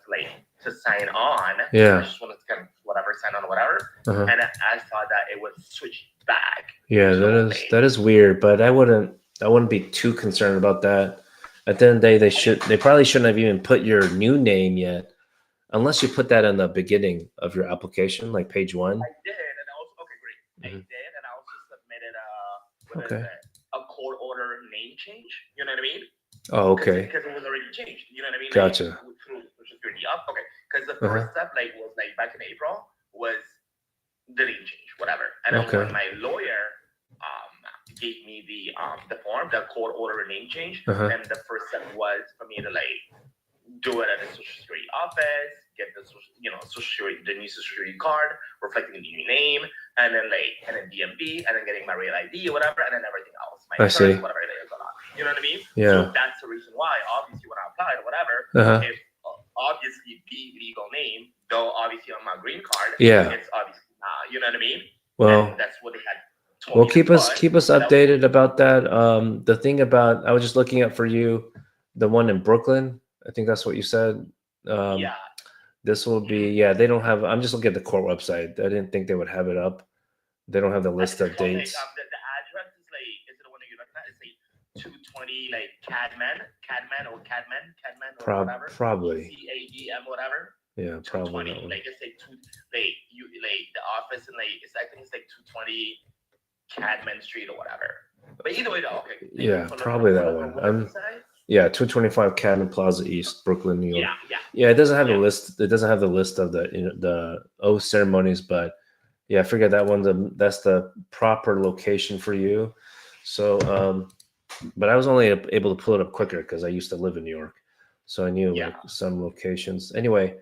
to sign on, I just wanted to kind of whatever sign on or whatever, and I saw that it was switched back. Yeah, that is weird, but I wouldn't be too concerned about that. At the end of the day, they probably shouldn't have even put your new name yet, unless you put that in the beginning of your application, like page 1. I did, and I also great. I did, and I also submitted a court order name change. You know what I mean? Oh, okay. Because it was already changed. You know what I mean? Gotcha. Like, through Social Security up. Okay. Because the first step was like back in April was the name change, whatever. And then when my lawyer gave me the form, the court order name change, and the first step was for me to like do it at the Social Security office, get the Social Security, the new Social Security card reflecting the new name, and then DMV, and then getting my real ID or whatever, and then everything else, my insurance, whatever it is, you know what I mean? Yeah. So that's the reason why, obviously, when I applied or whatever, if obviously the legal name, though obviously on my green card, it's obviously not, you know what I mean? Well, and that's what they had. Well, keep us updated about that. The thing about I was just looking up for you, the one in Brooklyn. I think that's what you said. This will be they don't have. I'm just looking at the court website. I didn't think they would have it up. They don't have the list of dates. The address is like, is it the one that you're looking at? It's like 220 like Cadman or whatever. Probably. CADM whatever. Yeah, probably. Like it's like the office and like I think it's like 220 Cadman Street or whatever. But either way, though, okay. Yeah, probably that one. 225 Cadman Plaza East, Brooklyn, New York. Yeah, it doesn't have the list. It doesn't have the list of the oath ceremonies, but I figured that that's the proper location for you. So, but I was only able to pull it up quicker because I used to live in New York, so I knew like some locations. Anyway,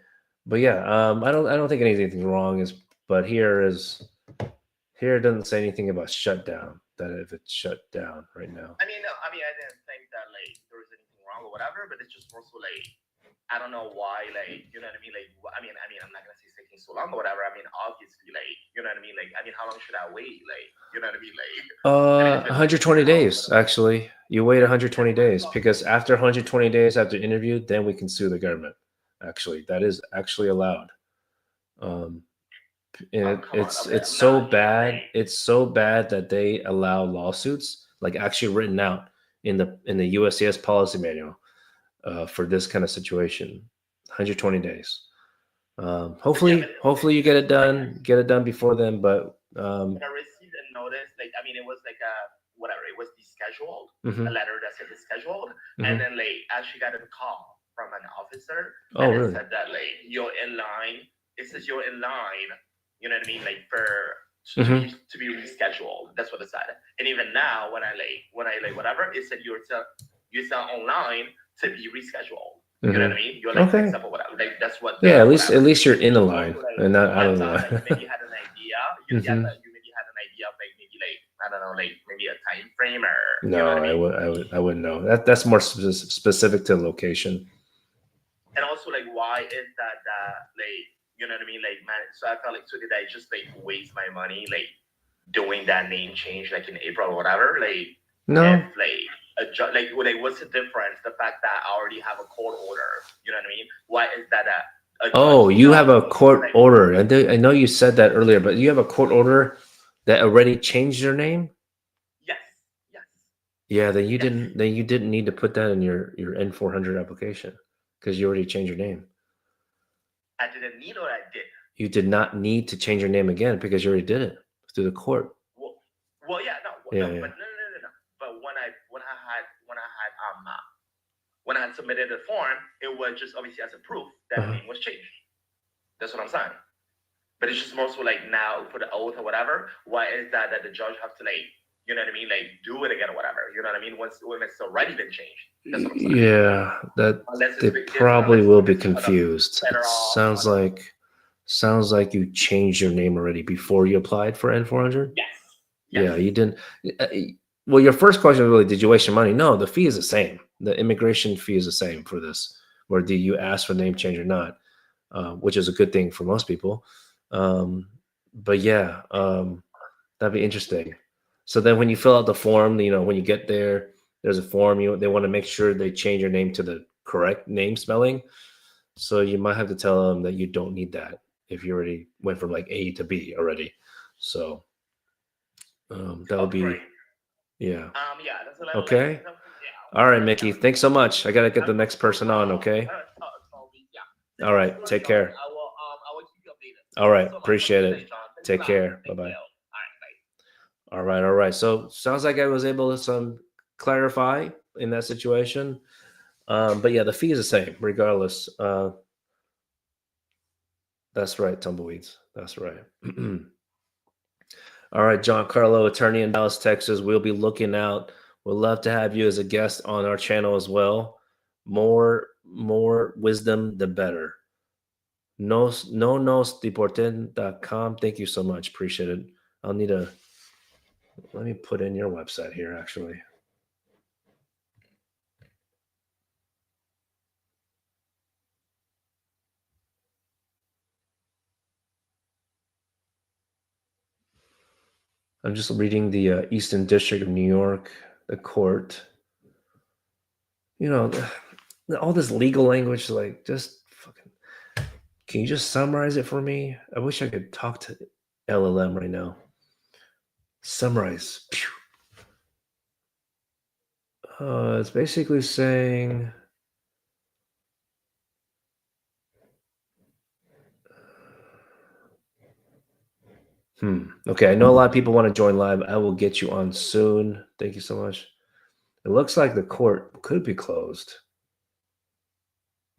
but I don't think anything's wrong. But here it doesn't say anything about shutdown. That if it's shut down right now. I didn't think that like there was anything wrong or whatever, but it's just also like I don't know why, like, you know what I mean? Like, I'm not gonna say so long or whatever, I mean, obviously, like, you know what I mean? Like, I mean, how long should I wait? Like, you know what I mean? Like, 120 days, actually. You wait 120 days because after 120 days after interview, then we can sue the government. Actually, that is actually allowed. And come on, okay, it's I'm so not- bad. It's so bad that they allow lawsuits, like actually written out in the USCIS policy manual for this kind of situation. 120 days. Hopefully you get it done before then. But When I received a notice, like, I mean, it was like whatever, it was descheduled, mhm, a letter that said descheduled, mhm. and then like I actually got a call from an officer, Oh, and it really? said that like you're in line. It says you're in line. You know what I mean? Like Mhm. to be rescheduled. That's what it said. And even now, when I whatever, it said you're still online to be rescheduled. You know what I mean? You're like Okay. mixed up or whatever. Like that's what. Yeah, at whatever. least you're in the line Like, and not out I of the thought line. like maybe you had an idea. You Mhm. maybe had an idea of like maybe like I don't know, like maybe a time frame or you No, know what I mean? I wouldn't know. That's more specific to location. And also like why is that like you know what I mean? Like man, so I felt like so did I just like waste my money like doing that name change like in April or whatever? Like No. if like like what's the difference? The fact that I already have a court order, you know what I mean? Why is that a Oh, judge you have a not- court like, order. I know you said that earlier, but you have a court order that already changed your name? Yes, yes. Yeah, then you Yes. didn't need to put that in your N400 application because you already changed your name. I didn't need or I did. You did not need to change your name again because you already did it through the court. Well, yeah, no, Yeah, no, yeah. but no. But when I had submitted the form, it was just obviously as a proof that the name was changed. That's what I'm saying. But it's just more so like now for the oath or whatever. Why is that the judge have to like you know what I mean, like do it again or whatever? You know what I mean? When it's already been changed. That's what I'm saying. Yeah, that Unless they it's probably unless will be it's on a confused. It federal- sounds like you changed your name already before you applied for N400. Yes. Yeah, you didn't. Well, your first question was really, did you waste your money? No, the fee is the same. The immigration fee is the same for this. Or do you ask for name change or not? Which is a good thing for most people. But yeah, that'd be interesting. So then when you fill out the form, you know, when you get there, there's a form, they want to make sure they change your name to the correct name spelling. So you might have to tell them that you don't need that if you already went from like A to B already. So that would be, Great. yeah. Yeah, that's what Okay. yeah. All right, Mickey. Thanks so much. I got to get the next person on, okay? Yeah. All right. Take care. I will keep you updated. All right. So much. Appreciate Thanks, it. John. Thanks Take a lot. care. Thank Bye-bye. you. All right, bye. All right. So sounds like I was able to clarify in that situation. But yeah, the fee is the same regardless. That's right, tumbleweeds. That's right. All right, John Carlo, attorney in Dallas, Texas. We'll be looking out. We'd love to have you as a guest on our channel as well. More wisdom, the better. Deportation.com. Thank you so much. Appreciate it. Let me put in your website here, actually. I'm just reading the Eastern District of New York, the court. You know, all this legal language, like just fucking. Can you just summarize it for me? I wish I could talk to LLM right now. Summarize. It's basically saying. Okay, I know a lot of people want to join live. I will get you on soon. Thank you so much. It looks like the court could be closed.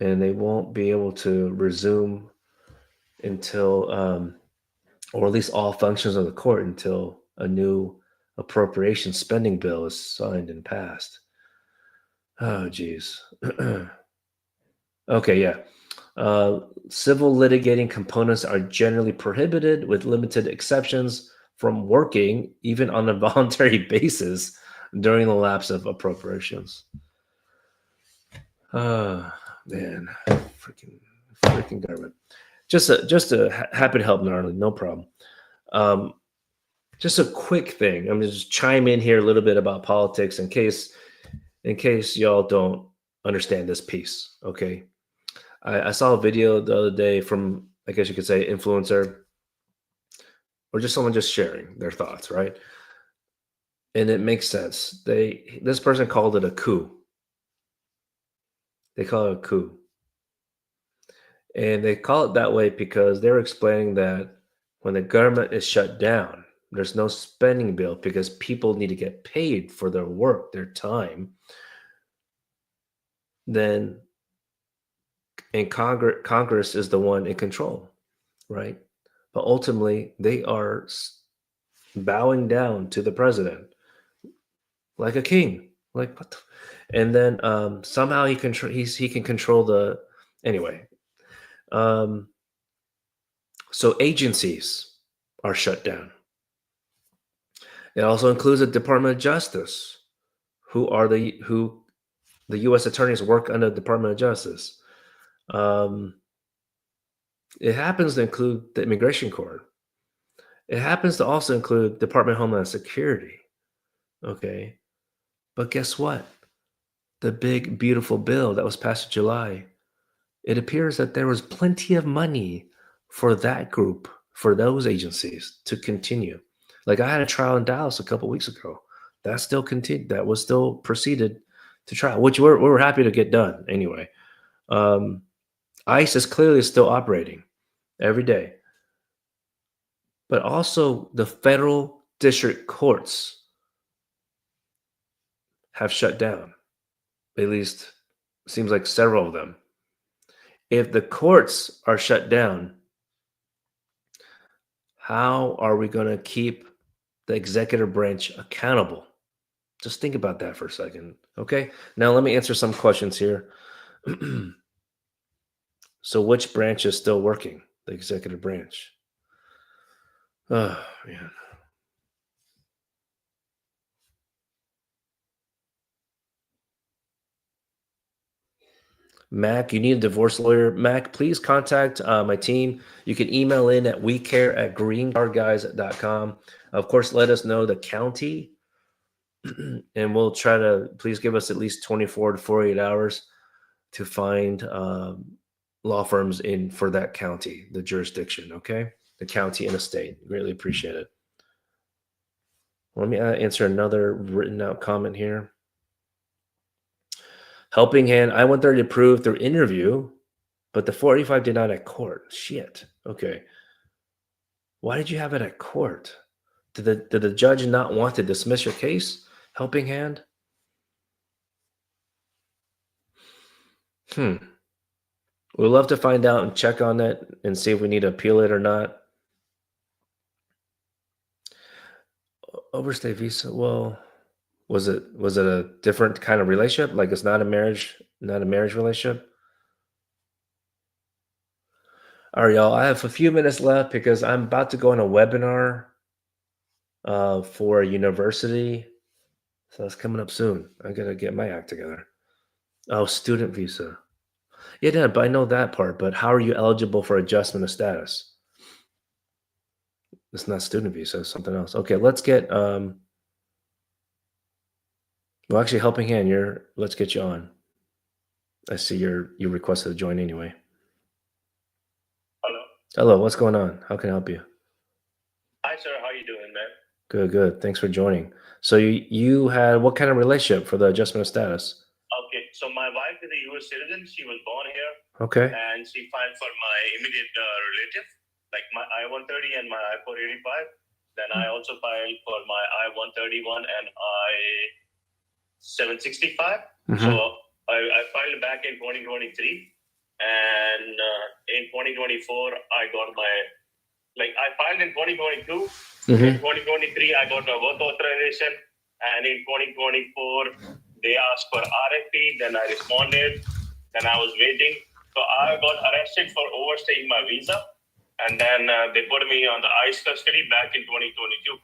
And they won't be able to resume until, or at least all functions of the court until a new appropriation spending bill is signed and passed. Oh, geez. Okay, yeah. Civil litigating components are generally prohibited with limited exceptions from working even on a voluntary basis during the lapse of appropriations. Man, freaking government. Just happy to help, gnarly, no problem. Just a quick thing. I'm gonna just chime in here a little bit about politics in case y'all don't understand this piece. Okay, I saw a video the other day from, I guess you could say, influencer, or just someone just sharing their thoughts, right? And it makes sense. This person called it a coup. They call it a coup. And they call it that way because they're explaining that when the government is shut down, there's no spending bill because people need to get paid for their work, their time. Then, and Congress is the one in control, right? But ultimately, they are bowing down to the president like a king. Like what? And then somehow he can control the anyway. So agencies are shut down. It also includes the Department of Justice, who the U.S. attorneys work under the Department of Justice. It happens to include the Immigration Court. It happens to also include Department of Homeland Security. Okay. But guess what? The big, beautiful bill that was passed in July, it appears that there was plenty of money for that group, for those agencies to continue. Like I had a trial in Dallas a couple weeks ago. That still continued. That was still proceeded to trial, which we're happy to get done anyway. ICE is clearly still operating every day. But also the federal district courts have shut down. At least seems like several of them. If the courts are shut down, how are we going to keep the executive branch accountable? Just think about that for a second. Okay. Now let me answer some questions here. So which branch is still working? The executive branch. Oh, man. Mac, you need a divorce lawyer. Mac, please contact my team. You can email in at wecare@greencardguys.com. Of course, let us know the county, and we'll try to, please give us at least 24 to 48 hours to find law firms in for that county, the jurisdiction, okay? The county and the state. Greatly appreciate it. Let me answer another written out comment here. Helping Hand, I-130 approved through interview, but the 485 did not at court. Shit. Okay. Why did you have it at court? Did the judge not want to dismiss your case? Helping Hand? We'd love to find out and check on that and see if we need to appeal it or not. Overstay visa. Well, was it a different kind of relationship? Like it's not a marriage relationship? All right, y'all. I have a few minutes left because I'm about to go on a webinar for a university. So that's coming up soon. I gotta get my act together. Oh, student visa. Yeah, but I know that part. But how are you eligible for adjustment of status? It's not student visa, it's something else. Okay, let's get well, actually, Helping Hand, let's get you on. I see you requested to join anyway. Hello, what's going on? How can I help you? Hi, sir. How you doing, man? Good. Thanks for joining. So you had what kind of relationship for the adjustment of status? Okay, so my wife is a U.S. citizen. She was born here. Okay. And she filed for my immediate relative, like my I-130 and my I-485. Then I also filed for my I-131 and I-765. So I filed back in 2023. And in 2024, I got I filed in 2022. In 2023, I got a work authorization. And in 2024, they asked for RFP. Then I responded. Then I was waiting. So I got arrested for overstaying my visa. And then they put me on the ICE custody back in 2022.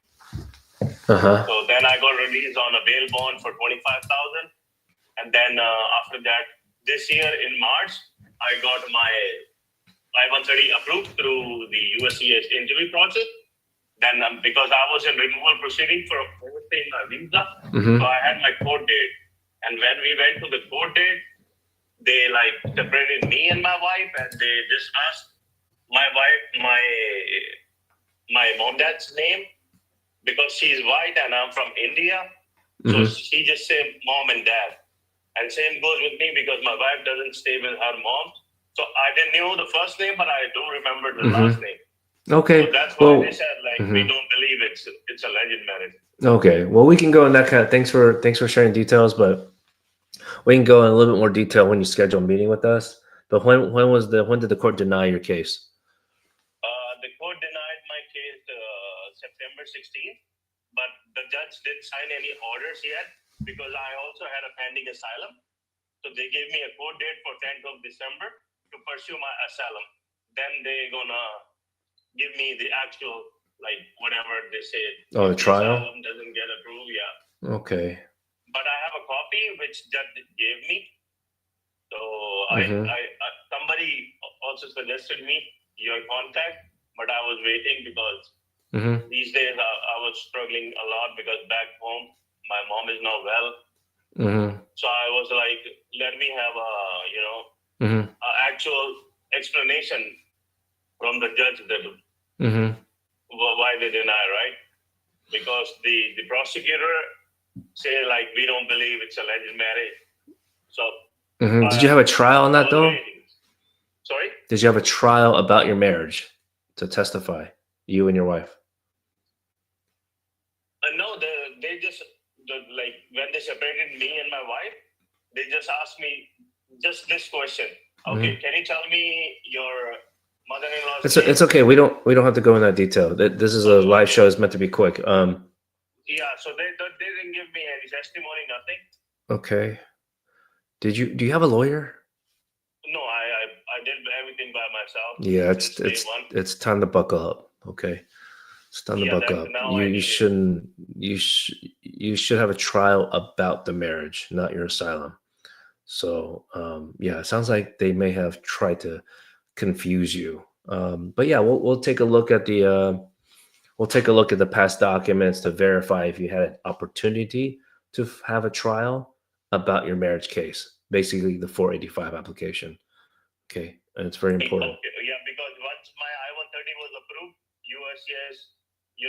So then I got released on a bail bond for $25,000. And then after that, this year in March, I got my I-130 approved through the USCIS interview process. Then because I was in removal proceeding for overstaying my visa, so I had my court date. And when we went to the court date, they like separated me and my wife, and they just asked my wife my mom dad's name because she's white and I'm from India. So she just said mom and dad. And same goes with me because my wife doesn't stay with her mom. So I didn't know the first name, but I do remember the last name. Okay. So that's why they said like we don't believe it's alleged marriage. Okay. Well, we can go in that kind of. Thanks for sharing details, but we can go in a little bit more detail when you schedule a meeting with us. But when did the court deny your case? The court denied my case September 16th, but the judge didn't sign any orders yet because I also had a pending asylum. So they gave me a court date for 10th of December to pursue my asylum. Then they're gonna give me the actual, like, whatever they say. Oh, the trial? Asylum doesn't get approved, yeah. Okay. But I have a copy which judge gave me. So somebody also suggested me your contact, but I was waiting because these days I was struggling a lot because back home my mom is not well. So I was like, let me have a actual explanation from the judge that why they deny, right? Because the prosecutor say like we don't believe it's alleged marriage. So did you have a trial on that though? Waiting. Sorry? Did you have a trial about your marriage to testify, you and your wife? No, they just like when they separated me and my wife, they just asked me just this question. Okay, can you tell me your mother-in-law's name? It's okay. We don't have to go in that detail. This is a live show. It's meant to be quick. Yeah, so they didn't give me any testimony, nothing. Okay. Do you have a lawyer? No, I did everything by myself. Yeah, it's time to buckle up. Okay. It's time to buckle up. You should have a trial about the marriage, not your asylum. So yeah, it sounds like they may have tried to confuse you. But yeah, we'll take a look at the past documents to verify if you had an opportunity to have a trial about your marriage case, basically the 485 application. Okay, and it's very important. Okay. Yeah, because once my I-130 was approved, USCIS,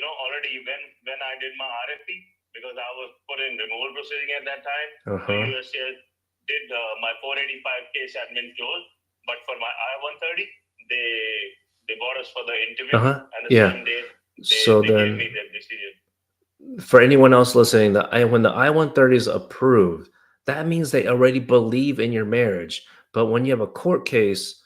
already when I did my RFP, because I was put in removal proceeding at that time, so USCIS did my 485 case admin closed, but for my I-130, they brought us for the interview, and the same day they gave me their decision. For anyone else listening, when the I-130 is approved, that means they already believe in your marriage. But when you have a court case,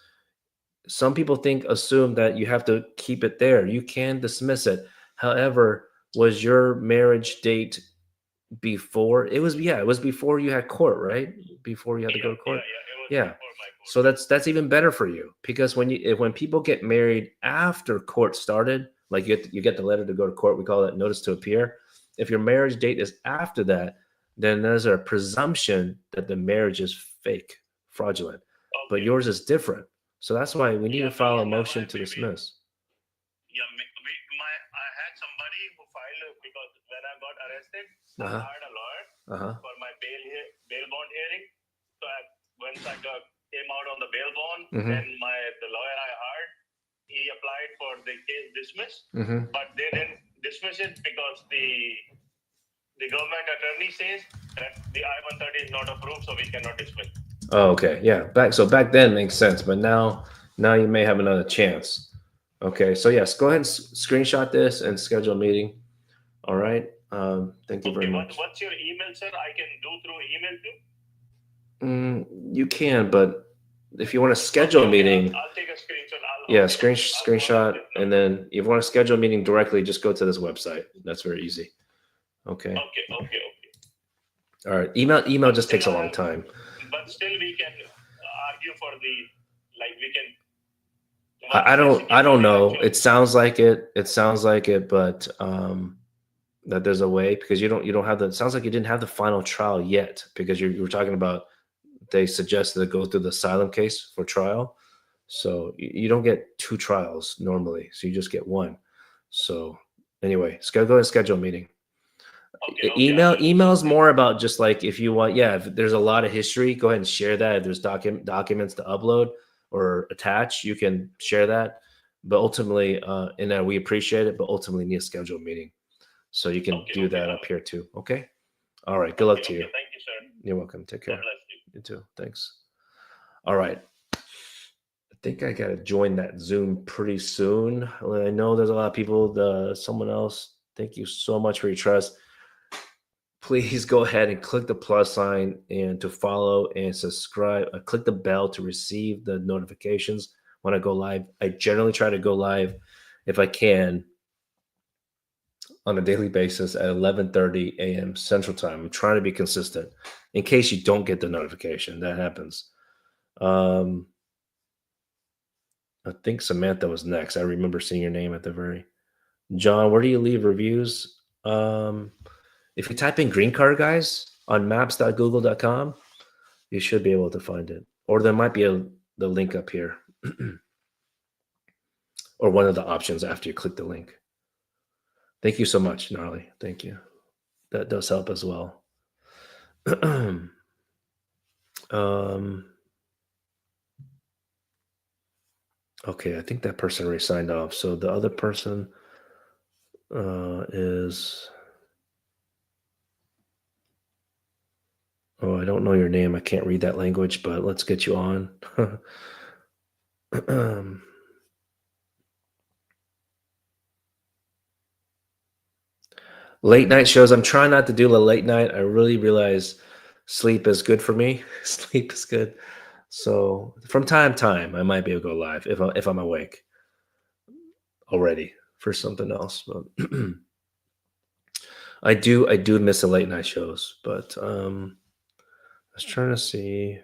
some people assume that you have to keep it there. You can dismiss it. However, was your marriage date before? It was before you had court, right? Before you had to go to court. Yeah. So that's even better for you, because when people get married after court started, like you get the letter to go to court, we call that notice to appear. If your marriage date is after that, then there's a presumption that the marriage is fake, fraudulent. But yours is different. So that's why we need to file a motion to dismiss. Yeah, I had somebody who filed because when I got arrested, I hired a lawyer for my bail bond hearing. So once I came out on the bail bond, then the lawyer I hired, he applied for the case dismissed, but they didn't dismiss it because the government attorney says that the I-130 is not approved, so we cannot dismiss. Oh, okay. Yeah. Back then makes sense, but now you may have another chance. Okay. So yes, go ahead and screenshot this and schedule a meeting. All right. Thank you very much. What's your email, sir? I can do through email too? You can, but if you want to schedule a meeting, I'll take a screenshot. Screenshot, and then if you want to schedule a meeting directly, just go to this website. That's very easy. Okay. Okay. All right. Email just takes a long time. But still, we can argue for we can. I don't know. It sounds like it, but that there's a way, because you don't have it sounds like you didn't have the final trial yet, because you were talking about they suggested to go through the asylum case for trial. So you don't get 2 trials normally. So you just get 1. So anyway, go ahead and schedule a meeting. Okay, Email's more about just like if you want, if there's a lot of history, go ahead and share that. If there's documents to upload or attach, you can share that. But ultimately, and we appreciate it, but ultimately need to schedule a meeting. So you can do that up here too. Okay. All right. Good luck to you. Thank you, sir. You're welcome. Take care. God bless you. You too. Thanks. All right. I think I got to join that Zoom pretty soon. I know there's a lot of people. Someone else. Thank you so much for your trust. Please go ahead and click the plus sign and to follow and subscribe. Click the bell to receive the notifications when I go live. I generally try to go live if I can on a daily basis at 11:30 a.m. Central Time. I'm trying to be consistent in case you don't get the notification. That happens. I think Samantha was next. I remember seeing your name at the very. John, where do you leave reviews? If you type in green card guys on maps.google.com, you should be able to find it. Or there might be the link up here. Or one of the options after you click the link. Thank you so much, Gnarly. Thank you. That does help as well. Okay, I think that person already signed off. So the other person is... Oh, I don't know your name. I can't read that language, but let's get you on. Late night shows. I'm trying not to do the late night. I really realize sleep is good for me. Sleep is good. So from time to time, I might be able to go live if I'm awake already for something else. But I do miss the late night shows. But I was trying to see.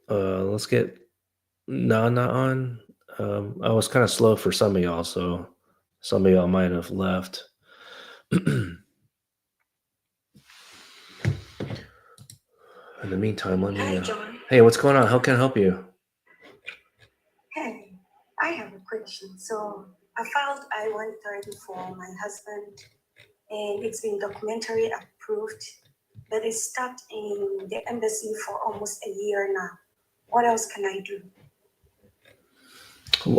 Let's get Nana on. I was kind of slow for some of y'all, so some of y'all might have left. In the meantime, let me. Hi, John. Hey, what's going on? How can I help you? Hey, I have a question. So I filed I-130 for my husband, and it's been documentary approved, but it's stuck in the embassy for almost a year now. What else can I do?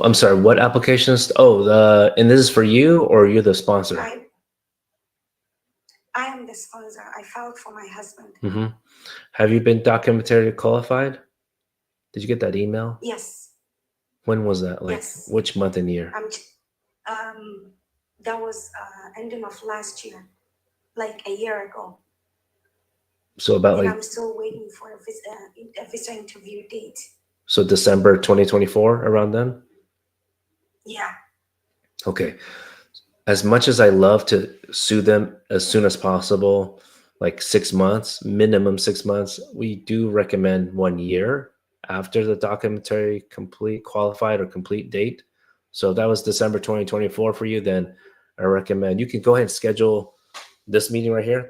I'm sorry, what applications? Oh, and this is for you, or you're the sponsor? I am the sponsor. I filed for my husband. Mm-hmm. Have you been documentary qualified? Did you get that email? Yes. When was that? Like, Yes. Which month and year? That was ending of last year, like a year ago. So about And like. I'm still waiting for a visa interview date. So December 2024, around then? Yeah. Okay. As much as I love to sue them as soon as possible, like 6 months, minimum 6 months, we do recommend 1 year after the documentary qualified or complete date. So if that was December 2024 for you, then I recommend you can go ahead and schedule this meeting right here,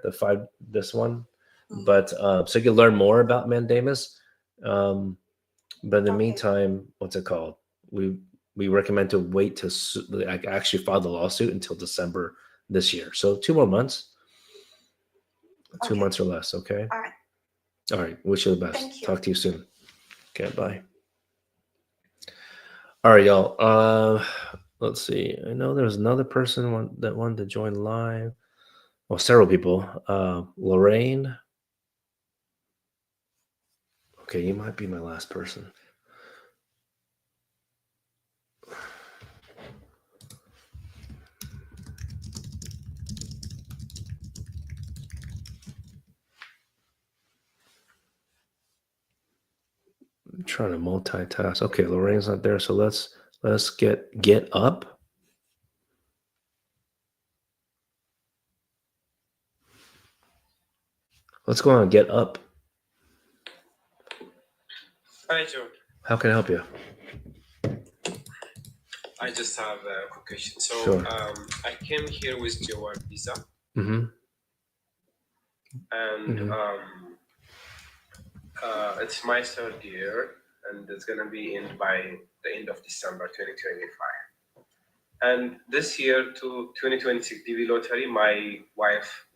this one. Mm-hmm. But so you can learn more about Mandamus. But in the meantime, what's it called? We recommend to wait to actually file the lawsuit until December this year. So 2 more months. 2 months or less, okay? All right. All right. Wish you the best. Thank you. Talk to you soon. Okay, bye. All right, y'all. Let's see. I know there's another person that wanted to join live. Well, several people. Lorraine. Okay, you might be my last person. I'm trying to multitask. Okay, Lorraine's not there, so let's get up. Let's go on. Get up. Hi, Joe. How can I help you? I just have a quick question. So, Sure. I came here with your work visa, Mm-hmm. and It's my third year, and it's gonna be in by the end of December 2025. And this year, to 2026 DB lottery, my wife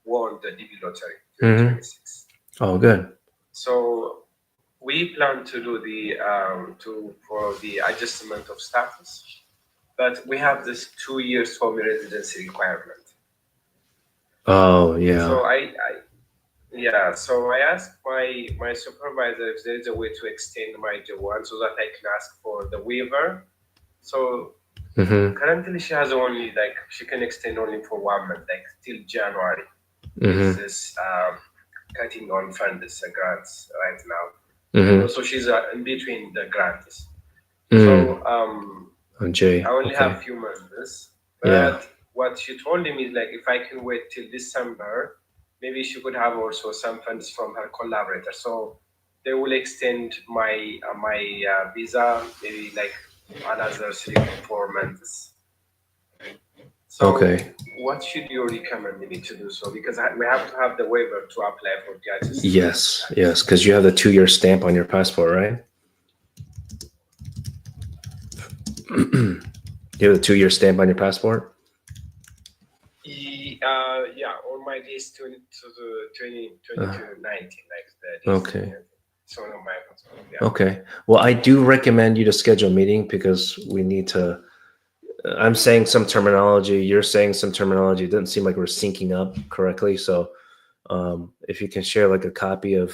won the DB lottery 2026. Oh, good. So we plan to do the for the adjustment of status, but we have this 2 years home residency requirement. Oh, yeah. So I asked my supervisor if there is a way to extend my J1 so that I can ask for the waiver. So currently she has only she can extend only for 1 month, like till January. Is this cutting on funds, grants right now. So she's in between the grants. So On J. I only Okay. have few months, but what she told him is like if I can wait till December, maybe she could have also some funds from her collaborator. So they will extend my visa maybe like another 3-4 months. So what should you recommend me to do so? Because we have to have the waiver to apply for the adjustment. Yes, because you have the 2-year stamp on your passport, right? You have a 2-year stamp on your passport? Yeah, on my list to the 2019, like that. Okay. So on my passport, yeah. Okay. Well, I do recommend you to schedule a meeting because we need to. I'm saying some terminology. You're saying some terminology. It doesn't seem like we're syncing up correctly. So, if you can share like a copy of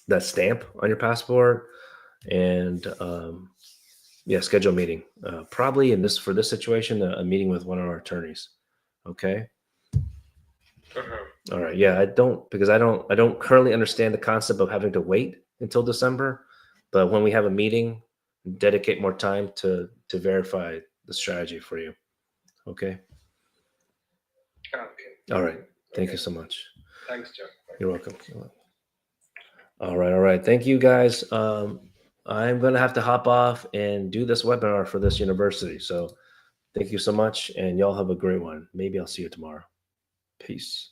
that stamp on your passport, and schedule a meeting. Probably for this situation, a meeting with one of our attorneys. Okay. All right. Yeah, I don't currently understand the concept of having to wait until December, but when we have a meeting, dedicate more time to verify the strategy for you. Okay. Okay. All right. Thank you so much. Thanks, John. You're welcome. All right. Thank you, guys. I'm gonna have to hop off and do this webinar for this university. So thank you so much, and y'all have a great one. Maybe I'll see you tomorrow. Peace.